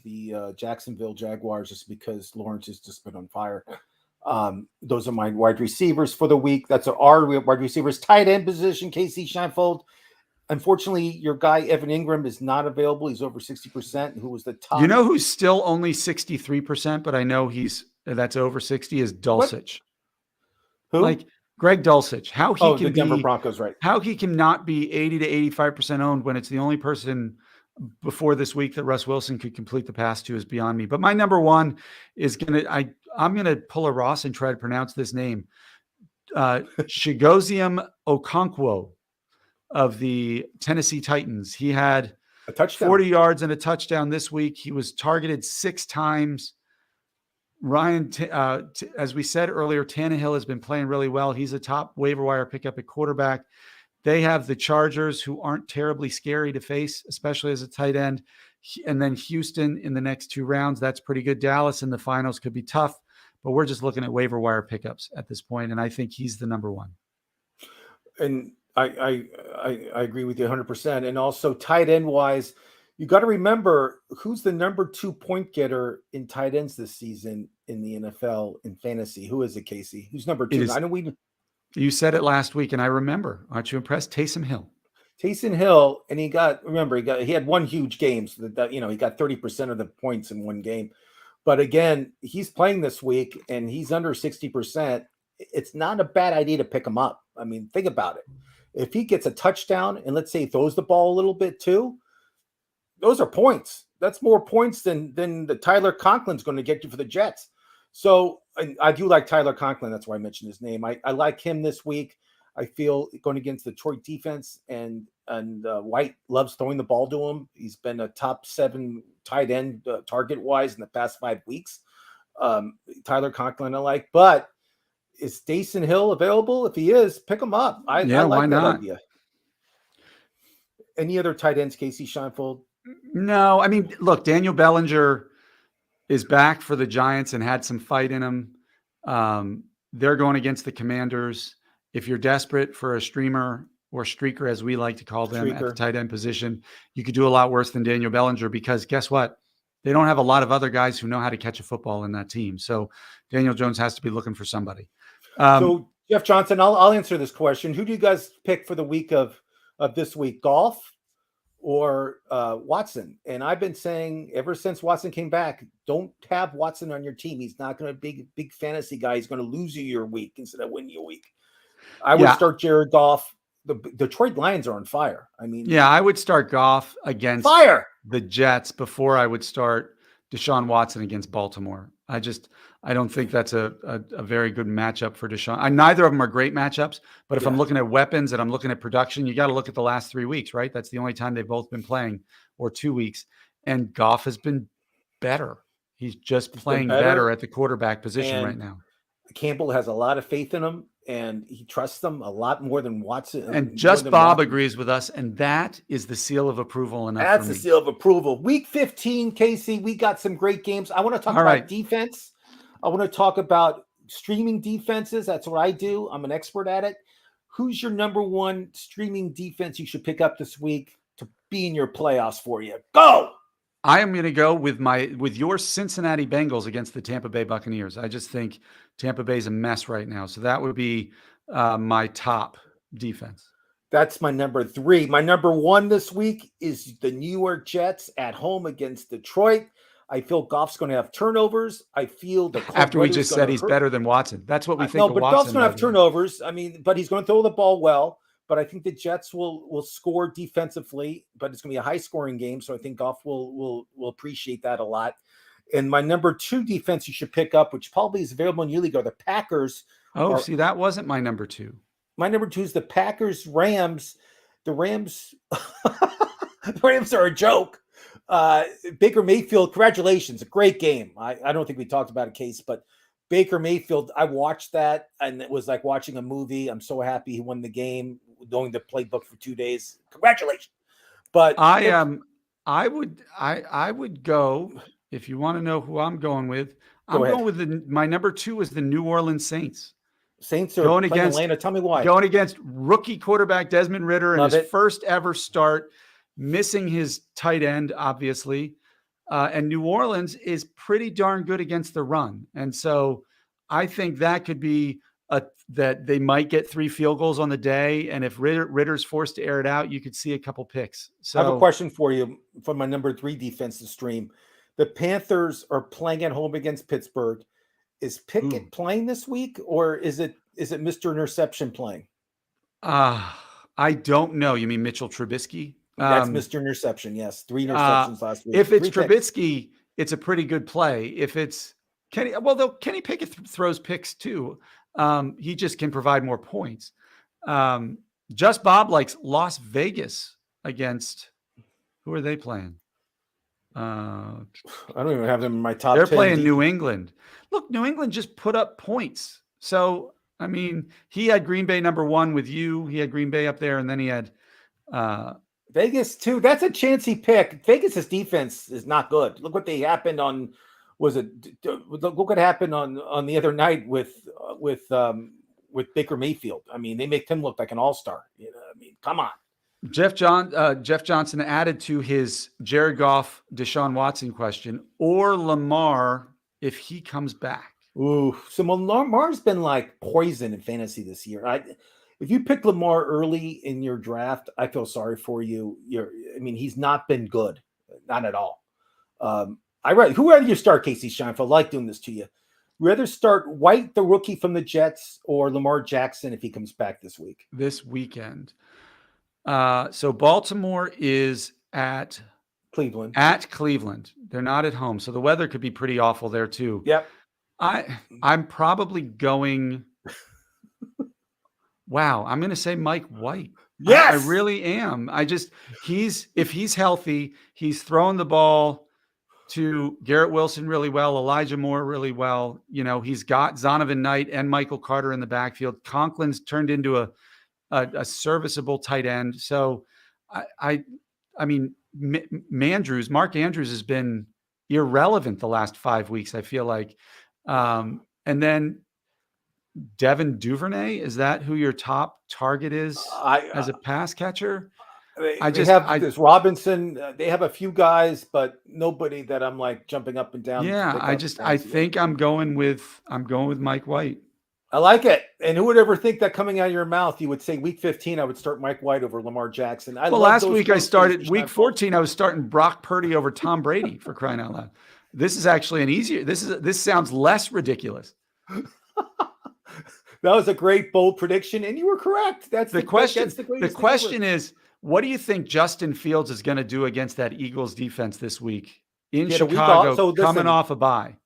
the Jacksonville Jaguars just because Lawrence has just been on fire. Those are my wide receivers for the week. That's our wide receivers. Tight end position, Kasey Scheinfeld. Unfortunately, your guy, Evan Ingram, is not available. He's over 60%. Who was the top? You know who's still only 63%, but I know that's over 60 is Dulcich. Who? Like Greg Dulcich. How he can the Denver Broncos, right? How he can not be 80 to 85% owned when it's the only person before this week that Russ Wilson could complete the pass to is beyond me. But my number 1 is I'm going to pull a Ross and try to pronounce this name. Chigoziem Okonkwo of the Tennessee Titans. He had a touchdown, 40 yards and a touchdown this week. He was targeted 6 times. Ryan, as we said earlier, Tannehill has been playing really well. He's a top waiver wire pickup at quarterback. They have the Chargers, who aren't terribly scary to face, especially as a tight end. And then Houston in the next 2 rounds. That's pretty good. Dallas in the finals could be tough, but we're just looking at waiver wire pickups at this point, and I think he's the number 1. And I agree with you 100%. And also tight end wise, you got to remember who's the number 2 point getter in tight ends this season in the NFL in fantasy. Who is it, Kasey? Who's number 2? I know you said it last week, and I remember. Aren't you impressed? Taysom Hill. Taysom Hill, and he had 1 huge game, so that he got 30% of the points in 1 game. But again, he's playing this week, and he's under 60%. It's not a bad idea to pick him up. I mean, think about it. If he gets a touchdown and let's say he throws the ball a little bit too, those are points. That's more points than the Tyler Conklin's going to get you for the Jets. So I do like Tyler Conklin. That's why I mentioned his name. I like him this week. I feel going against the Detroit defense and White loves throwing the ball to him. He's been a top 7 tight end target wise in the past 5 weeks. Tyler Conklin I like, but is Taysom Hill available? If he is, pick him up. I like why not? That idea. Any other tight ends, Kasey Scheinfeld? No, I mean, look, Daniel Bellinger is back for the Giants and had some fight in him. They're going against the Commanders. If you're desperate for a streamer or streaker, as we like to call them at the tight end position, you could do a lot worse than Daniel Bellinger because guess what? They don't have a lot of other guys who know how to catch a football in that team. So Daniel Jones has to be looking for somebody. So Jeff Johnson, I'll answer this question. Who do you guys pick for the week of this week? Goff or Watson? And I've been saying ever since Watson came back, don't have Watson on your team. He's not going to be a big fantasy guy. He's going to lose you your week instead of win you a week. I would start Jared Goff. The Detroit Lions are on fire. I mean, I would start Goff against the Jets before I would start Deshaun Watson against Baltimore. I don't think that's a very good matchup for Deshaun. Neither of them are great matchups, but if I'm looking at weapons and I'm looking at production, you got to look at the last 3 weeks, right? That's the only time they've both been playing, or 2 weeks. And Goff has been better. He's just playing better at the quarterback position right now. Campbell has a lot of faith in him, and he trusts them a lot more than Watson. And just Bob agrees with us, and that is the seal of approval enough. That's the seal of approval. Week 15, Kasey, we got some great games. I want to talk about defense. I want to talk about streaming defenses. That's what I do. I'm an expert at it. Who's your number one streaming defense you should pick up this week to be in your playoffs for you? Go! I am going to go with your Cincinnati Bengals against the Tampa Bay Buccaneers. I just think Tampa Bay is a mess right now. So that would be my top defense. That's my number 3. My number 1 this week is the New York Jets at home against Detroit. I feel Goff's going to have turnovers. I feel after we just said he's better than Watson. That's what we think. No, but Goff's going to have turnovers. I mean, but he's going to throw the ball well. But I think the Jets will score defensively, but it's going to be a high-scoring game, so I think Goff will appreciate that a lot. And my number 2 defense you should pick up, which probably is available in your league, are the Packers. See, that wasn't my number 2. My number 2 is the Packers-Rams. The Rams are a joke. Baker Mayfield, congratulations, a great game. I don't think we talked about a case, but Baker Mayfield, I watched that, and it was like watching a movie. I'm so happy he won the game, knowing the playbook for 2 days. Congratulations! But I would go, if you want to know who I'm going with. Going with my number 2 is the New Orleans Saints. Saints are going against Atlanta. Tell me why. Going against rookie quarterback Desmond Ridder in his first ever start, missing his tight end, obviously. And New Orleans is pretty darn good against the run. And so I think that could be that they might get 3 field goals on the day. And if Ritter's forced to air it out, you could see a couple picks. So I have a question for you from my number 3 defensive stream. The Panthers are playing at home against Pittsburgh. Is Pickett playing this week, or is it Mr. Interception playing? I don't know. You mean Mitchell Trubisky? That's Mr. Interception. Yes. 3 interceptions last week. If it's Trubisky, it's a pretty good play. If it's Kenny, though Kenny Pickett throws picks too. He just can provide more points. Just Bob likes Las Vegas against, who are they playing? I don't even have them in my top 10. They're playing New England. Look, New England just put up points. So, I mean, he had Green Bay number 1 with you. He had Green Bay up there, and then he had Vegas too. That's a chancy pick. Vegas's defense is not good. Look what happened on. Look what happened on the other night with Baker Mayfield. I mean, they make him look like an all-star. I mean, come on. Jeff Johnson added to his Jared Goff, Deshaun Watson question, or Lamar if he comes back. Ooh, so Lamar's been like poison in fantasy this year. If you pick Lamar early in your draft, I feel sorry for you. He's not been good, not at all. Who rather you start, Kasey Scheinfeld? I like doing this to you. Rather start White, the rookie from the Jets, or Lamar Jackson if he comes back this weekend. So Baltimore is at Cleveland. They're not at home, so the weather could be pretty awful there too. Yep. I'm probably going. Wow, I'm going to say Mike White. Yes, I really am. If he's healthy, he's throwing the ball to Garrett Wilson really well, Elijah Moore really well. He's got Zonovan Knight and Michael Carter in the backfield. Conklin's turned into a serviceable tight end. So Mark Andrews has been irrelevant the last 5 weeks, I feel like. And then Devin Duvernay, is that who your top target is as a pass catcher? They have this Robinson. They have a few guys, but nobody that I'm like jumping up and down. Yeah, I think I'm going with Mike White. I like it. And who would ever think that coming out of your mouth, you would say week 15, I would start Mike White over Lamar Jackson. Last week I started week 14. I was starting Brock Purdy over Tom Brady, for crying out loud. This is actually this sounds less ridiculous. That was a great bold prediction, and you were correct. That's the question. The question is, what do you think Justin Fields is going to do against that Eagles defense this week in Chicago, coming off a bye?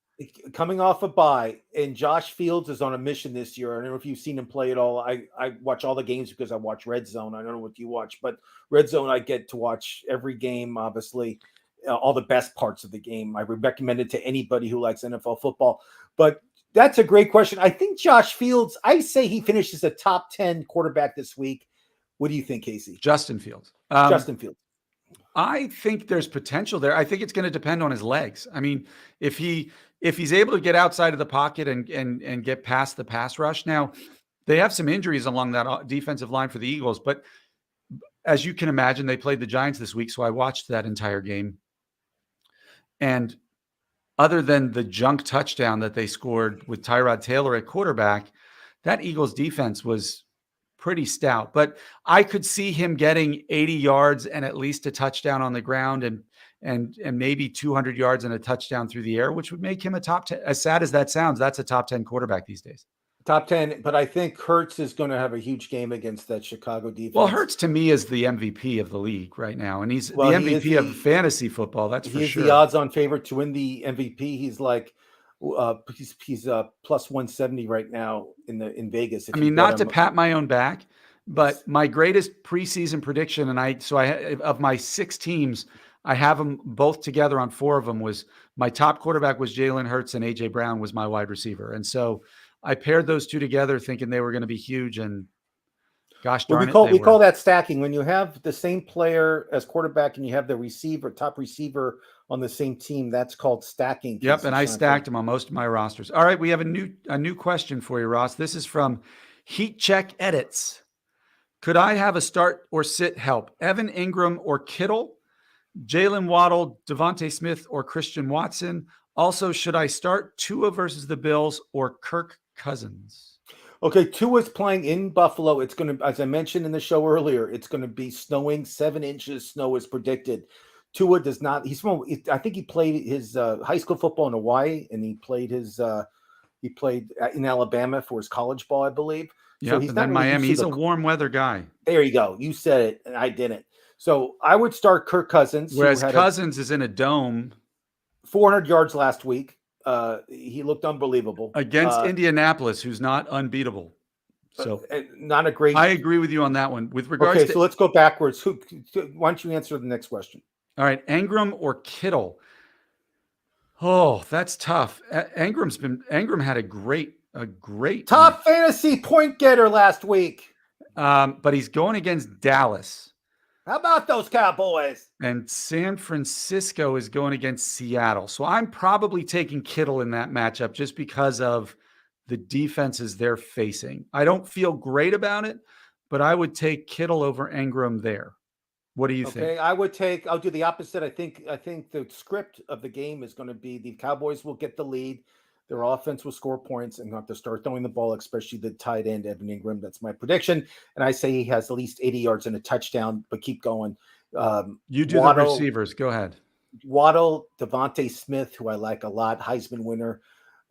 coming off a bye, and Josh Fields is on a mission this year. I don't know if you've seen him play at all. I watch all the games because I watch Red Zone. I don't know what you watch, but Red Zone, I get to watch every game, obviously, all the best parts of the game. I would recommend it to anybody who likes NFL football. But that's a great question. I think Josh Fields, I say he finishes a top 10 quarterback this week. What do you think, Kasey? Justin Fields. Justin Fields. I think there's potential there. I think it's going to depend on his legs. I mean, if he's able to get outside of the pocket and get past the pass rush. Now, they have some injuries along that defensive line for the Eagles, but as you can imagine, they played the Giants this week, so I watched that entire game. And other than the junk touchdown that they scored with Tyrod Taylor at quarterback, that Eagles defense was pretty stout. But I could see him getting 80 yards and at least a touchdown on the ground and maybe 200 yards and a touchdown through the air, which would make him a top 10. As sad as that sounds, that's a top 10 quarterback these days. Top 10, but I think Hurts is going to have a huge game against that Chicago defense. Well, Hurts to me is the MVP of the league right now, and he's the MVP of fantasy football. That's for sure. He's the odds-on favorite to win the MVP. He's like he's plus 170 right now in Vegas. I mean, not to pat my own back, but my greatest preseason prediction, and I of my 6 teams, I have them both together on 4 of them. Was my top quarterback was Jalen Hurts and AJ Brown was my wide receiver, and so I paired those 2 together thinking they were going to be huge, and gosh darn it. We call that stacking. When you have the same player as quarterback and you have the top receiver on the same team, that's called stacking. Yep, and I stacked them on most of my rosters. All right, we have a new question for you, Ross. This is from Heat Check Edits. Could I have a start or sit help? Evan Ingram or Kittle? Jalen Waddle, Devontae Smith, or Christian Watson? Also, should I start Tua versus the Bills or Kirk Cousins? Okay, Tua's playing in Buffalo. It's going to, as I mentioned in the show earlier, it's going to be snowing. 7 inches snow is predicted. Tua does not. I think he played his high school football in Hawaii, and he played in Alabama for his college ball, I believe. Yeah, so he's not really Miami. He's a warm weather guy. There you go. You said it, and I didn't. So I would start Kirk Cousins. Whereas Cousins is in a dome. 400 yards last week. He looked unbelievable against Indianapolis, who's not unbeatable. So not a great. I agree with you on that one. With regards to, so let's go backwards. Why don't you answer the next question? All right, Ingram or Kittle? Oh, that's tough. Ingram had a great top fantasy point getter last week. But he's going against Dallas. How about those Cowboys? And San Francisco is going against Seattle. So I'm probably taking Kittle in that matchup just because of the defenses they're facing. I don't feel great about it, but I would take Kittle over Ingram there. What do you think? Okay, I'll do the opposite. I think the script of the game is going to be the Cowboys will get the lead. Their offense will score points and have to start throwing the ball, especially the tight end, Evan Ingram. That's my prediction. And I say he has at least 80 yards and a touchdown, but keep going. You do Waddle, the receivers. Go ahead. Waddle, Devontae Smith, who I like a lot, Heisman winner,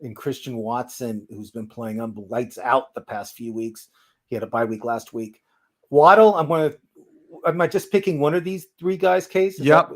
and Christian Watson, who's been playing lights out the past few weeks. He had a bye week last week. Waddle, am I just picking one of these 3 guys, Case? Yep.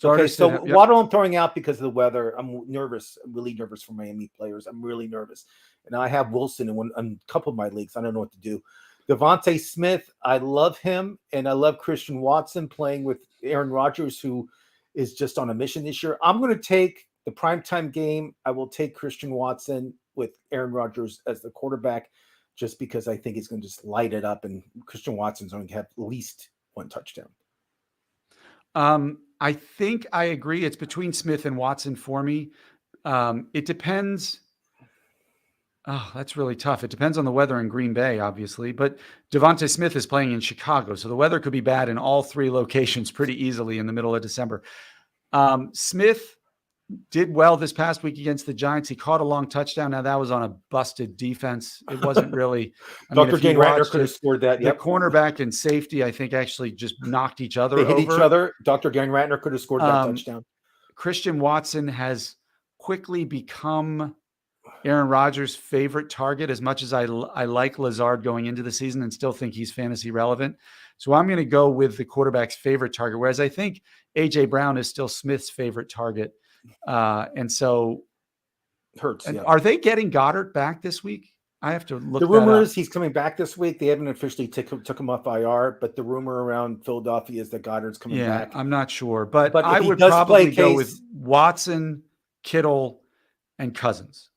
Okay, so Waddle I'm throwing out because of the weather. I'm nervous. I'm really nervous for Miami players. I'm really nervous. And I have Wilson in a couple of my leagues. I don't know what to do. Devontae Smith, I love him. And I love Christian Watson playing with Aaron Rodgers, who is just on a mission this year. I'm going to take the primetime game. I will take Christian Watson with Aaron Rodgers as the quarterback just because I think he's going to just light it up. And Christian Watson's going to have at least 1 touchdown. I think I agree. It's between Smith and Watson for me. It depends. Oh, that's really tough. It depends on the weather in Green Bay, obviously. But Devontae Smith is playing in Chicago, so the weather could be bad in all 3 locations pretty easily in the middle of December. Smith did well this past week against the Giants. He caught a long touchdown. Now, that was on a busted defense. It wasn't really. Dr. Dane Ratner could have scored that. The cornerback and safety, I think, actually just knocked each other over. They hit each other. Dr. Dane Ratner could have scored that touchdown. Christian Watson has quickly become Aaron Rodgers' favorite target, as much as I like Lazard going into the season and still think he's fantasy relevant. So I'm going to go with the quarterback's favorite target, whereas I think A.J. Brown is still Smith's favorite target. And so Hurts. And Yeah. are they getting Goddard back this week? I have to look. The rumor is he's coming back this week. They haven't officially took him off IR, but the rumor around Philadelphia is that Goddard's coming back. I'm not sure, but if I he would does probably play, go Case, with Watson, Kittle, and Cousins.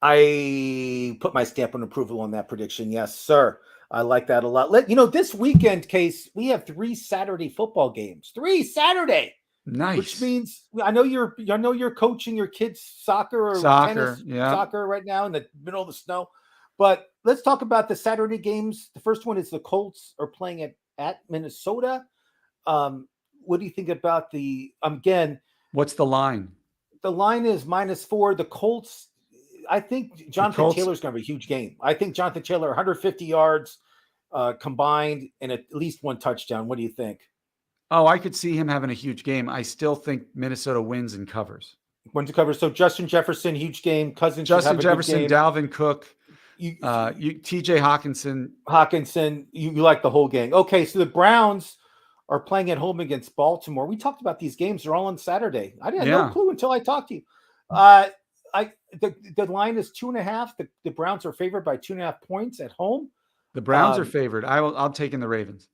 I put my stamp of approval on that prediction. Yes, sir. I like that a lot. This weekend, Case, we have 3 Saturday football games. 3 Saturday. Nice. Which means I know you're coaching your kids soccer or tennis, soccer right now in the middle of the snow. But let's talk about the Saturday games. The first one is the Colts are playing at Minnesota. What do you think about again? What's the line? The line is -4. The Colts, I think Jonathan Taylor's going to have a huge game. I think Jonathan Taylor, 150 yards combined and at least 1 touchdown. What do you think? Oh, I could see him having a huge game. I still think Minnesota wins and covers. Wins and covers. So Justin Jefferson, huge game. Cousins, Justin Jefferson, Dalvin Cook, TJ Hawkinson. You like the whole gang. Okay, so the Browns are playing at home against Baltimore. We talked about these games. They're all on Saturday. I had no clue until I talked to you. The line is 2.5. The Browns are favored by 2.5 points at home. The Browns are favored. I'm taking the Ravens.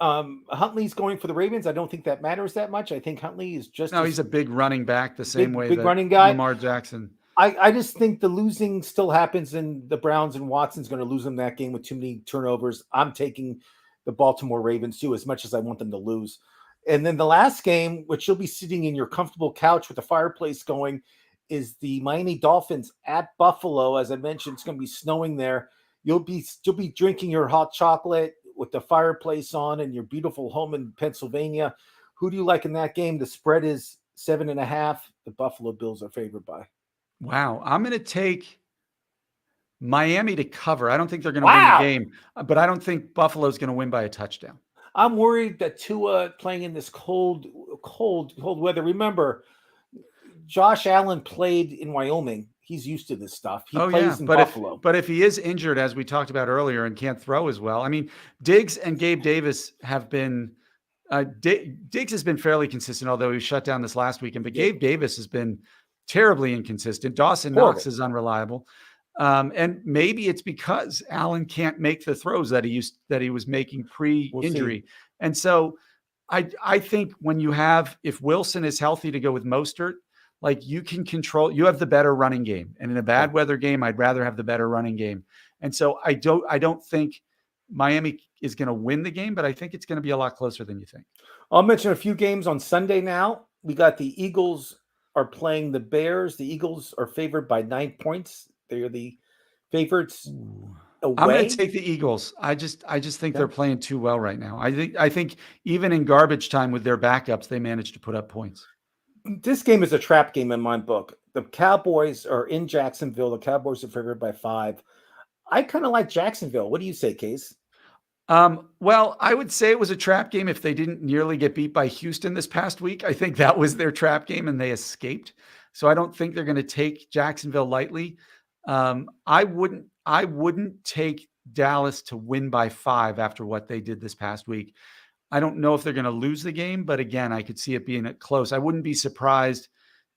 Huntley's going for the Ravens. I don't think that matters that much. I think Huntley is just he's a big running back, the same way big that running guy. Lamar Jackson. I just think the losing still happens, and the Browns and Watson's going to lose in that game with too many turnovers. I'm taking the Baltimore Ravens too, as much as I want them to lose. And then the last game, which you'll be sitting in your comfortable couch with the fireplace going, is the Miami Dolphins at Buffalo. As I mentioned, it's going to be snowing there. You'll be drinking your hot chocolate with the fireplace on in your beautiful home in Pennsylvania. Who do you like in that game? The spread is 7.5. The Buffalo Bills are favored by. Wow. I'm going to take Miami to cover. I don't think they're going to win the game, but I don't think Buffalo's going to win by a touchdown. I'm worried that Tua playing in this cold weather. Remember, Josh Allen played in Wyoming. He's used to this stuff. He plays in Buffalo. But if he is injured, as we talked about earlier, and can't throw as well, I mean, Diggs and Gabe Davis have been Diggs has been fairly consistent, although he was shut down this last weekend. But Gabe Davis has been terribly inconsistent. Dawson Knox is unreliable. And maybe it's because Allen can't make the throws that he was making pre-injury. And so I think if Wilson is healthy to go with Mostert, like you have the better running game. And in a bad weather game, I'd rather have the better running game. And so I don't think Miami is going to win the game, but I think it's going to be a lot closer than you think. I'll mention a few games on Sunday now. We got the Eagles are playing the Bears. The Eagles are favored by 9 points. They are the favorites away. I'm going to take the Eagles. I just think they're playing too well right now. I think even in garbage time with their backups, they managed to put up points. This game is a trap game in my book. The Cowboys are in Jacksonville. The Cowboys are favored by 5. I kind of like Jacksonville. What do you say, Case? Well, I would say it was a trap game if they didn't nearly get beat by Houston this past week. I think that was their trap game and they escaped. So I don't think they're going to take Jacksonville lightly. I wouldn't take Dallas to win by 5 after what they did this past week. I don't know if they're going to lose the game, but again, I could see it being close. I wouldn't be surprised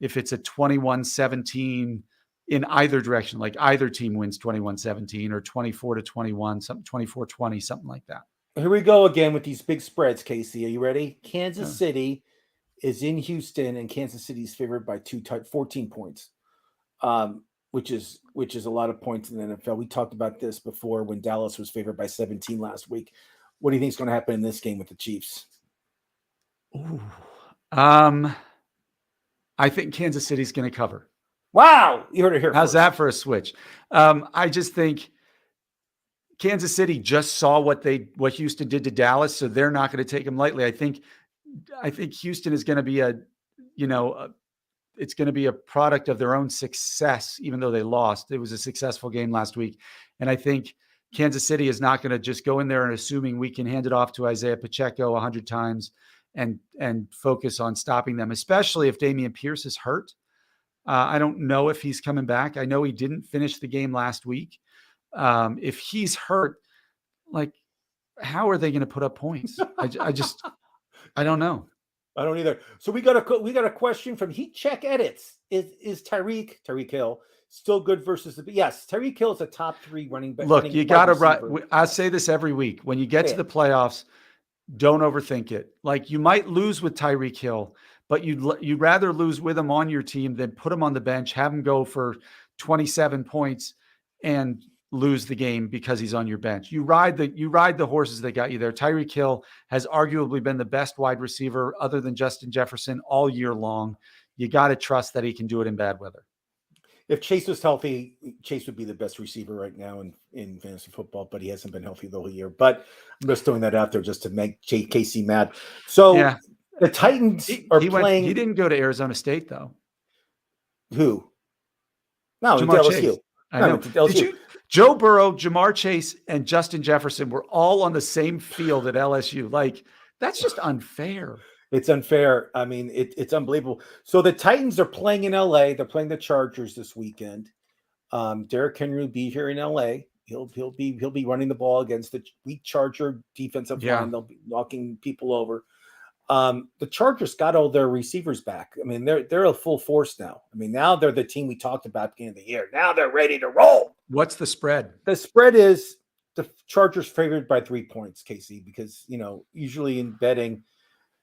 if it's a 21-17 in either direction, like either team wins 21-17 or 24-21, something 24-20, something like that. Here we go again with these big spreads, Casey. Are you ready? Kansas City is in Houston, and Kansas City's favored by 14 points, which is a lot of points in the NFL. We talked about this before when Dallas was favored by 17 last week. What do you think is going to happen in this game with the Chiefs? Ooh. I think Kansas City's going to cover. Wow. You heard it here. How's that for a switch? I just think Kansas City just saw what Houston did to Dallas, so they're not going to take them lightly. I think Houston is going to be it's going to be a product of their own success, even though they lost. It was a successful game last week. And I think Kansas City is not going to just go in there and assuming we can hand it off to Isaiah Pacheco 100 times and focus on stopping them, especially if Dameon Pierce is hurt. I don't know if he's coming back. I know he didn't finish the game last week. If he's hurt, like, how are they going to put up points? I don't know. I don't either. So we got a question from Heat Check Edits. Is Tyreek Hill still good versus the? Yes, Tyreek Hill is a top 3 running back. Look, you got to. I say this every week. When you get Yeah. to the playoffs, don't overthink it. Like, you might lose with Tyreek Hill, but you'd rather lose with him on your team than put him on the bench, have him go for 27 points and lose the game because he's on your bench. You ride the horses that got you there. Tyreek Hill has arguably been the best wide receiver other than Justin Jefferson all year long. You got to trust that he can do it in bad weather. If Chase was healthy, Chase would be the best receiver right now in fantasy football, but he hasn't been healthy the whole year. But I'm just throwing that out there just to make Casey mad. So yeah. The Titans are playing. He didn't go to Arizona State, though. Who? No, Jamar Chase. I know. Did you? Joe Burrow, Jamar Chase, and Justin Jefferson were all on the same field at LSU. Like, that's just unfair. It's unfair. I mean, it's unbelievable. So the Titans are playing in LA. They're playing the Chargers this weekend. Derrick Henry will be here in LA. He'll be running the ball against the weak Charger defensive line. They'll be knocking people over. The Chargers got all their receivers back. I mean, they're a full force now. I mean, now they're the team we talked about at the beginning of the year. Now they're ready to roll. What's the spread? The spread is the Chargers favored by 3 points, Casey, because, usually in betting,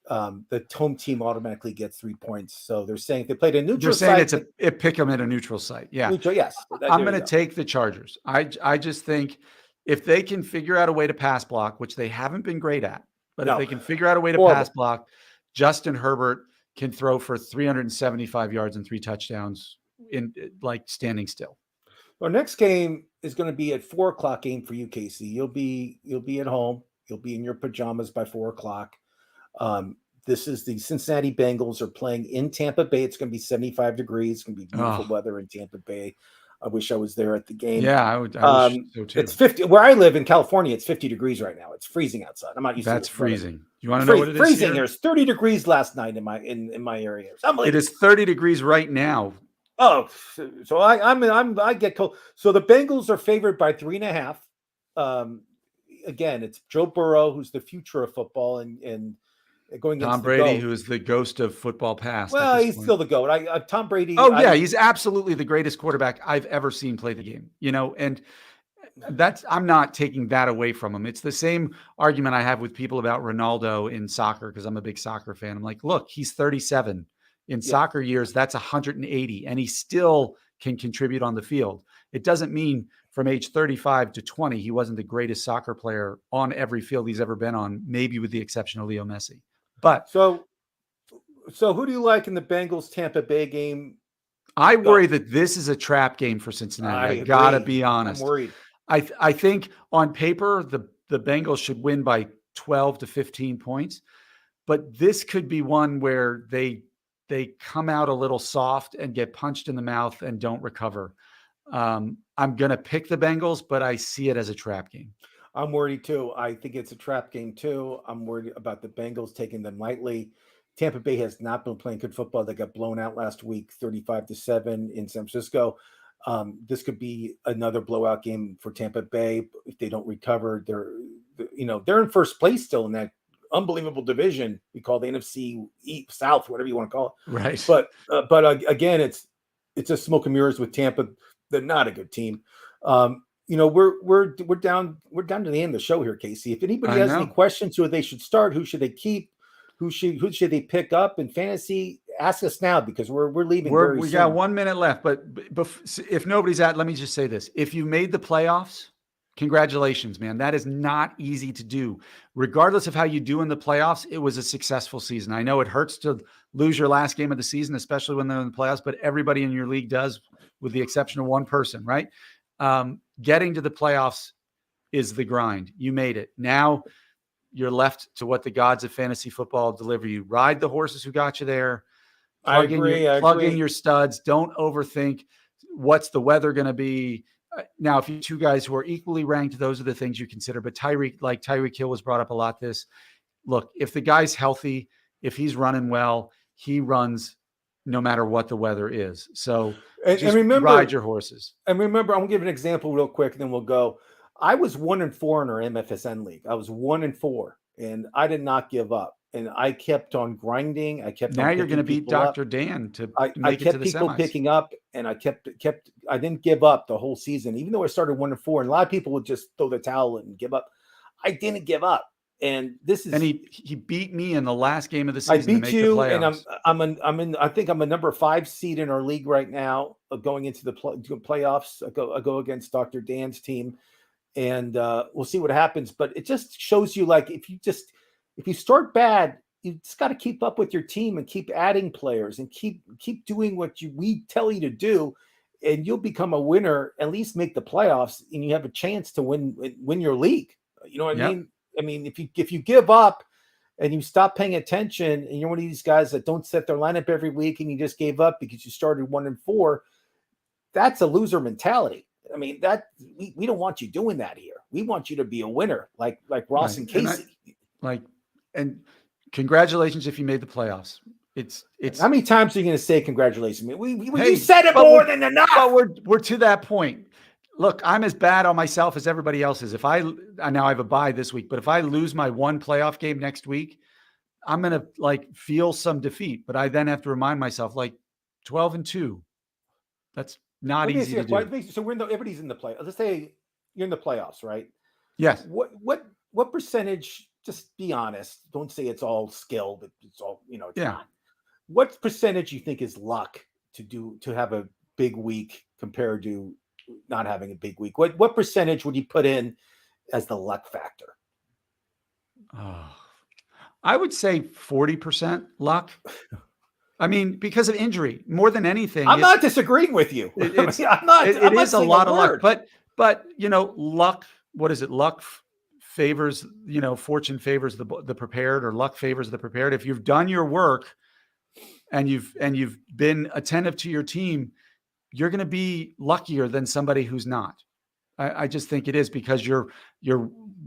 the home team automatically gets 3 points. So they're saying if they played a neutral site. They're saying it pick them at a neutral site. Yeah. Neutral, yes. I'm going to take the Chargers. I just think if they can figure out a way to pass block, which they haven't been great at, but if they can figure out a way to pass block, Justin Herbert can throw for 375 yards and 3 touchdowns in standing still. Our next game is going to be at 4:00 game for you, Casey. You'll be at home. You'll be in your pajamas by 4:00. This is the Cincinnati Bengals are playing in Tampa Bay. It's going to be 75 degrees. It's going to be beautiful weather in Tampa Bay. I wish I was there at the game. Yeah, I wish so too. It's 50 where I live in California. It's 50 degrees right now. It's freezing outside. I'm not used to it. That's freezing. You want to know what it is? Freezing here. It's 30 degrees last night in my area. It is 30 degrees right now. Oh, so I get cold. So the Bengals are favored by 3.5. Again, it's Joe Burrow, who's the future of football, and going against Tom Brady, who is the ghost of football past. Well, he's still the GOAT. Tom Brady. He's absolutely the greatest quarterback I've ever seen play the game. And I'm not taking that away from him. It's the same argument I have with people about Ronaldo in soccer, because I'm a big soccer fan. I'm like, look, he's 37. In soccer years, that's 180, and he still can contribute on the field. It doesn't mean from age 35 to 20, he wasn't the greatest soccer player on every field he's ever been on, maybe with the exception of Leo Messi. But so who do you like in the Bengals Tampa Bay game? I worry that this is a trap game for Cincinnati. I gotta be honest. I'm worried. I think on paper the Bengals should win by 12 to 15 points, but this could be one where they come out a little soft and get punched in the mouth and don't recover. I'm going to pick the Bengals, but I see it as a trap game. I'm worried too. I think it's a trap game too. I'm worried about the Bengals taking them lightly. Tampa Bay has not been playing good football. They got blown out last week, 35-7 in San Francisco. This could be another blowout game for Tampa Bay if they don't recover. They're in first place still in that unbelievable division we call the NFC East, South, whatever you want to call it. Right. But again, it's a smoke and mirrors with Tampa. They're not a good team. We're down to the end of the show here, Casey. If anybody has any questions, who they should start, who should they keep, who should they pick up in fantasy, ask us now, because we're leaving. We got 1 minute left, but if nobody's let me just say this: if you made the playoffs, congratulations, man. That is not easy to do. Regardless of how you do in the playoffs, it was a successful season. I know it hurts to lose your last game of the season, especially when they're in the playoffs, but everybody in your league does, with the exception of one person, right? Getting to the playoffs is the grind. You made it. Now you're left to what the gods of fantasy football deliver you. Ride the horses who got you there. Plug in your studs. Don't overthink what's the weather going to be. Now, if you two guys who are equally ranked, those are the things you consider. But Tyreek Hill was brought up a lot. Look, if the guy's healthy, if he's running well, he runs no matter what the weather is. So and remember, ride your horses. And remember, I'm going to give an example real quick, and then we'll go. I was 1-4 in our MFSN league. I was 1-4, and I did not give up. and I kept on grinding. I kept. Now on you're going to beat Dr. Up. Dan to I make it to kept the people semis. picking up, and I kept. I didn't give up the whole season, even though I started 1-4, and a lot of people would just throw the towel and give up. I didn't give up, and this is. And he beat me in the last game of the season. I beat to make you, the playoffs. and I think I'm a number 5 seed in our league right now, going into the playoffs. I go against Dr. Dan's team, and we'll see what happens. But it just shows you, like, if you start bad, you just got to keep up with your team and keep adding players and keep doing what we tell you to do, and you'll become a winner. At least make the playoffs, and you have a chance to win your league. You know what I mean? I mean, if you give up and you stop paying attention, and you're one of these guys that don't set their lineup every week, and you just gave up because you started 1-4, that's a loser mentality. I mean, that we don't want you doing that here. We want you to be a winner, like Ross and Kasey. And congratulations if you made the playoffs. It's how many times are you going to say congratulations? You said it more than enough. But we're to that point. Look, I'm as bad on myself as everybody else is. Now I have a bye this week, but if I lose my one playoff game next week, I'm going to feel some defeat, but I then have to remind myself 12-2. That's not easy to do. So everybody's in the play. Let's say you're in the playoffs, right? Yes. What percentage, just be honest. Don't say it's all skill, but it's all, it's not. What percentage you think is luck to have a big week compared to not having a big week? What percentage would you put in as the luck factor? I would say 40% luck. I mean, because of injury, more than anything. I'm not disagreeing with you. It is a lot of luck, but luck. What is it? Luck favors, fortune favors the prepared, or luck favors the prepared. If you've done your work and you've been attentive to your team, you're going to be luckier than somebody who's not. I just think it is, because you're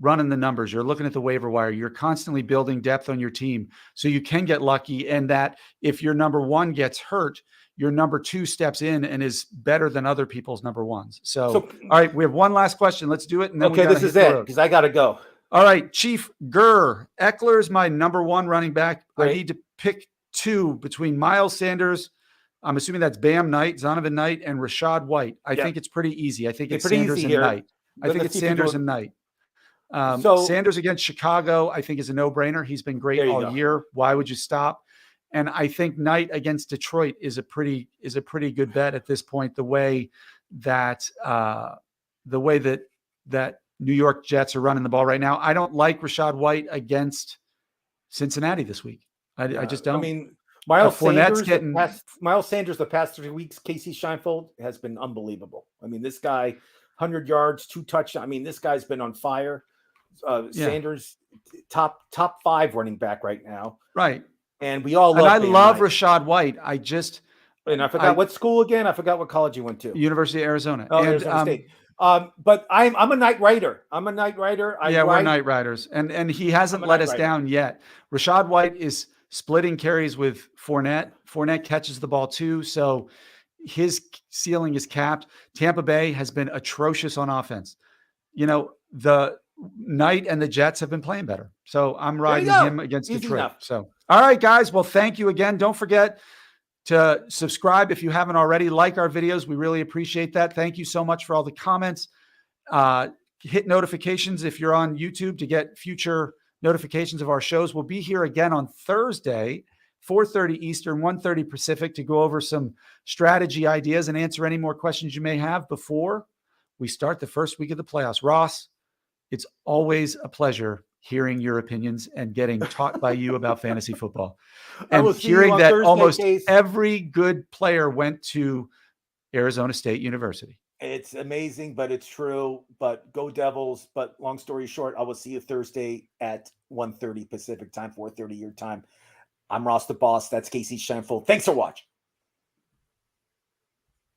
running the numbers, you're looking at the waiver wire, you're constantly building depth on your team, so you can get lucky. And that if your number 1 gets hurt, your number 2 steps in and is better than other people's number 1s. So all right, we have one last question. Let's do it. And then this is it, because I got to go. All right, Chief Gurr, Eckler's my number 1 running back. Right. I need to pick 2 between Miles Sanders, I'm assuming that's Bam Knight, Zonovan Knight, and Rashad White. I think it's pretty easy. I think it's Sanders and Knight. Sanders and Knight. Sanders against Chicago, I think, is a no-brainer. He's been great all year. Why would you stop? And I think Knight against Detroit is a pretty good bet at this point. The way that New York Jets are running the ball right now, I don't like Rashad White against Cincinnati this week. I just don't. I mean, Miles Sanders the past 3 weeks, Kasey Scheinfeld has been unbelievable. I mean, this guy, 100 yards, 2 touchdowns. I mean, this guy's been on fire. Sanders, top 5 running back right now. Right. And we all love. And I love Rashad White. I forgot what school again. I forgot what college you went to. University of Arizona. Arizona State. But I'm a night rider. We're night riders. And he hasn't let us down yet. Rashad White is splitting carries with Fournette. Fournette catches the ball too, so his ceiling is capped. Tampa Bay has been atrocious on offense. The Knight and the Jets have been playing better, so I'm riding him against Detroit. Enough. So, all right, guys. Well, thank you again. Don't forget to subscribe if you haven't already. Like our videos. We really appreciate that. Thank you so much for all the comments. Hit notifications if you're on YouTube to get future notifications of our shows. We'll be here again on Thursday, 4:30 Eastern, 1:30 Pacific, to go over some strategy ideas and answer any more questions you may have before we start the first week of the playoffs. Ross, it's always a pleasure hearing your opinions and getting taught by you about fantasy football. And hearing that Thursday, almost every good player went to Arizona State University. It's amazing, but it's true. But go Devils. But long story short, I will see you Thursday at 1:30 Pacific time, 4:30 your time. I'm Ross the Boss. That's Kasey Scheinfeld. Thanks for watching.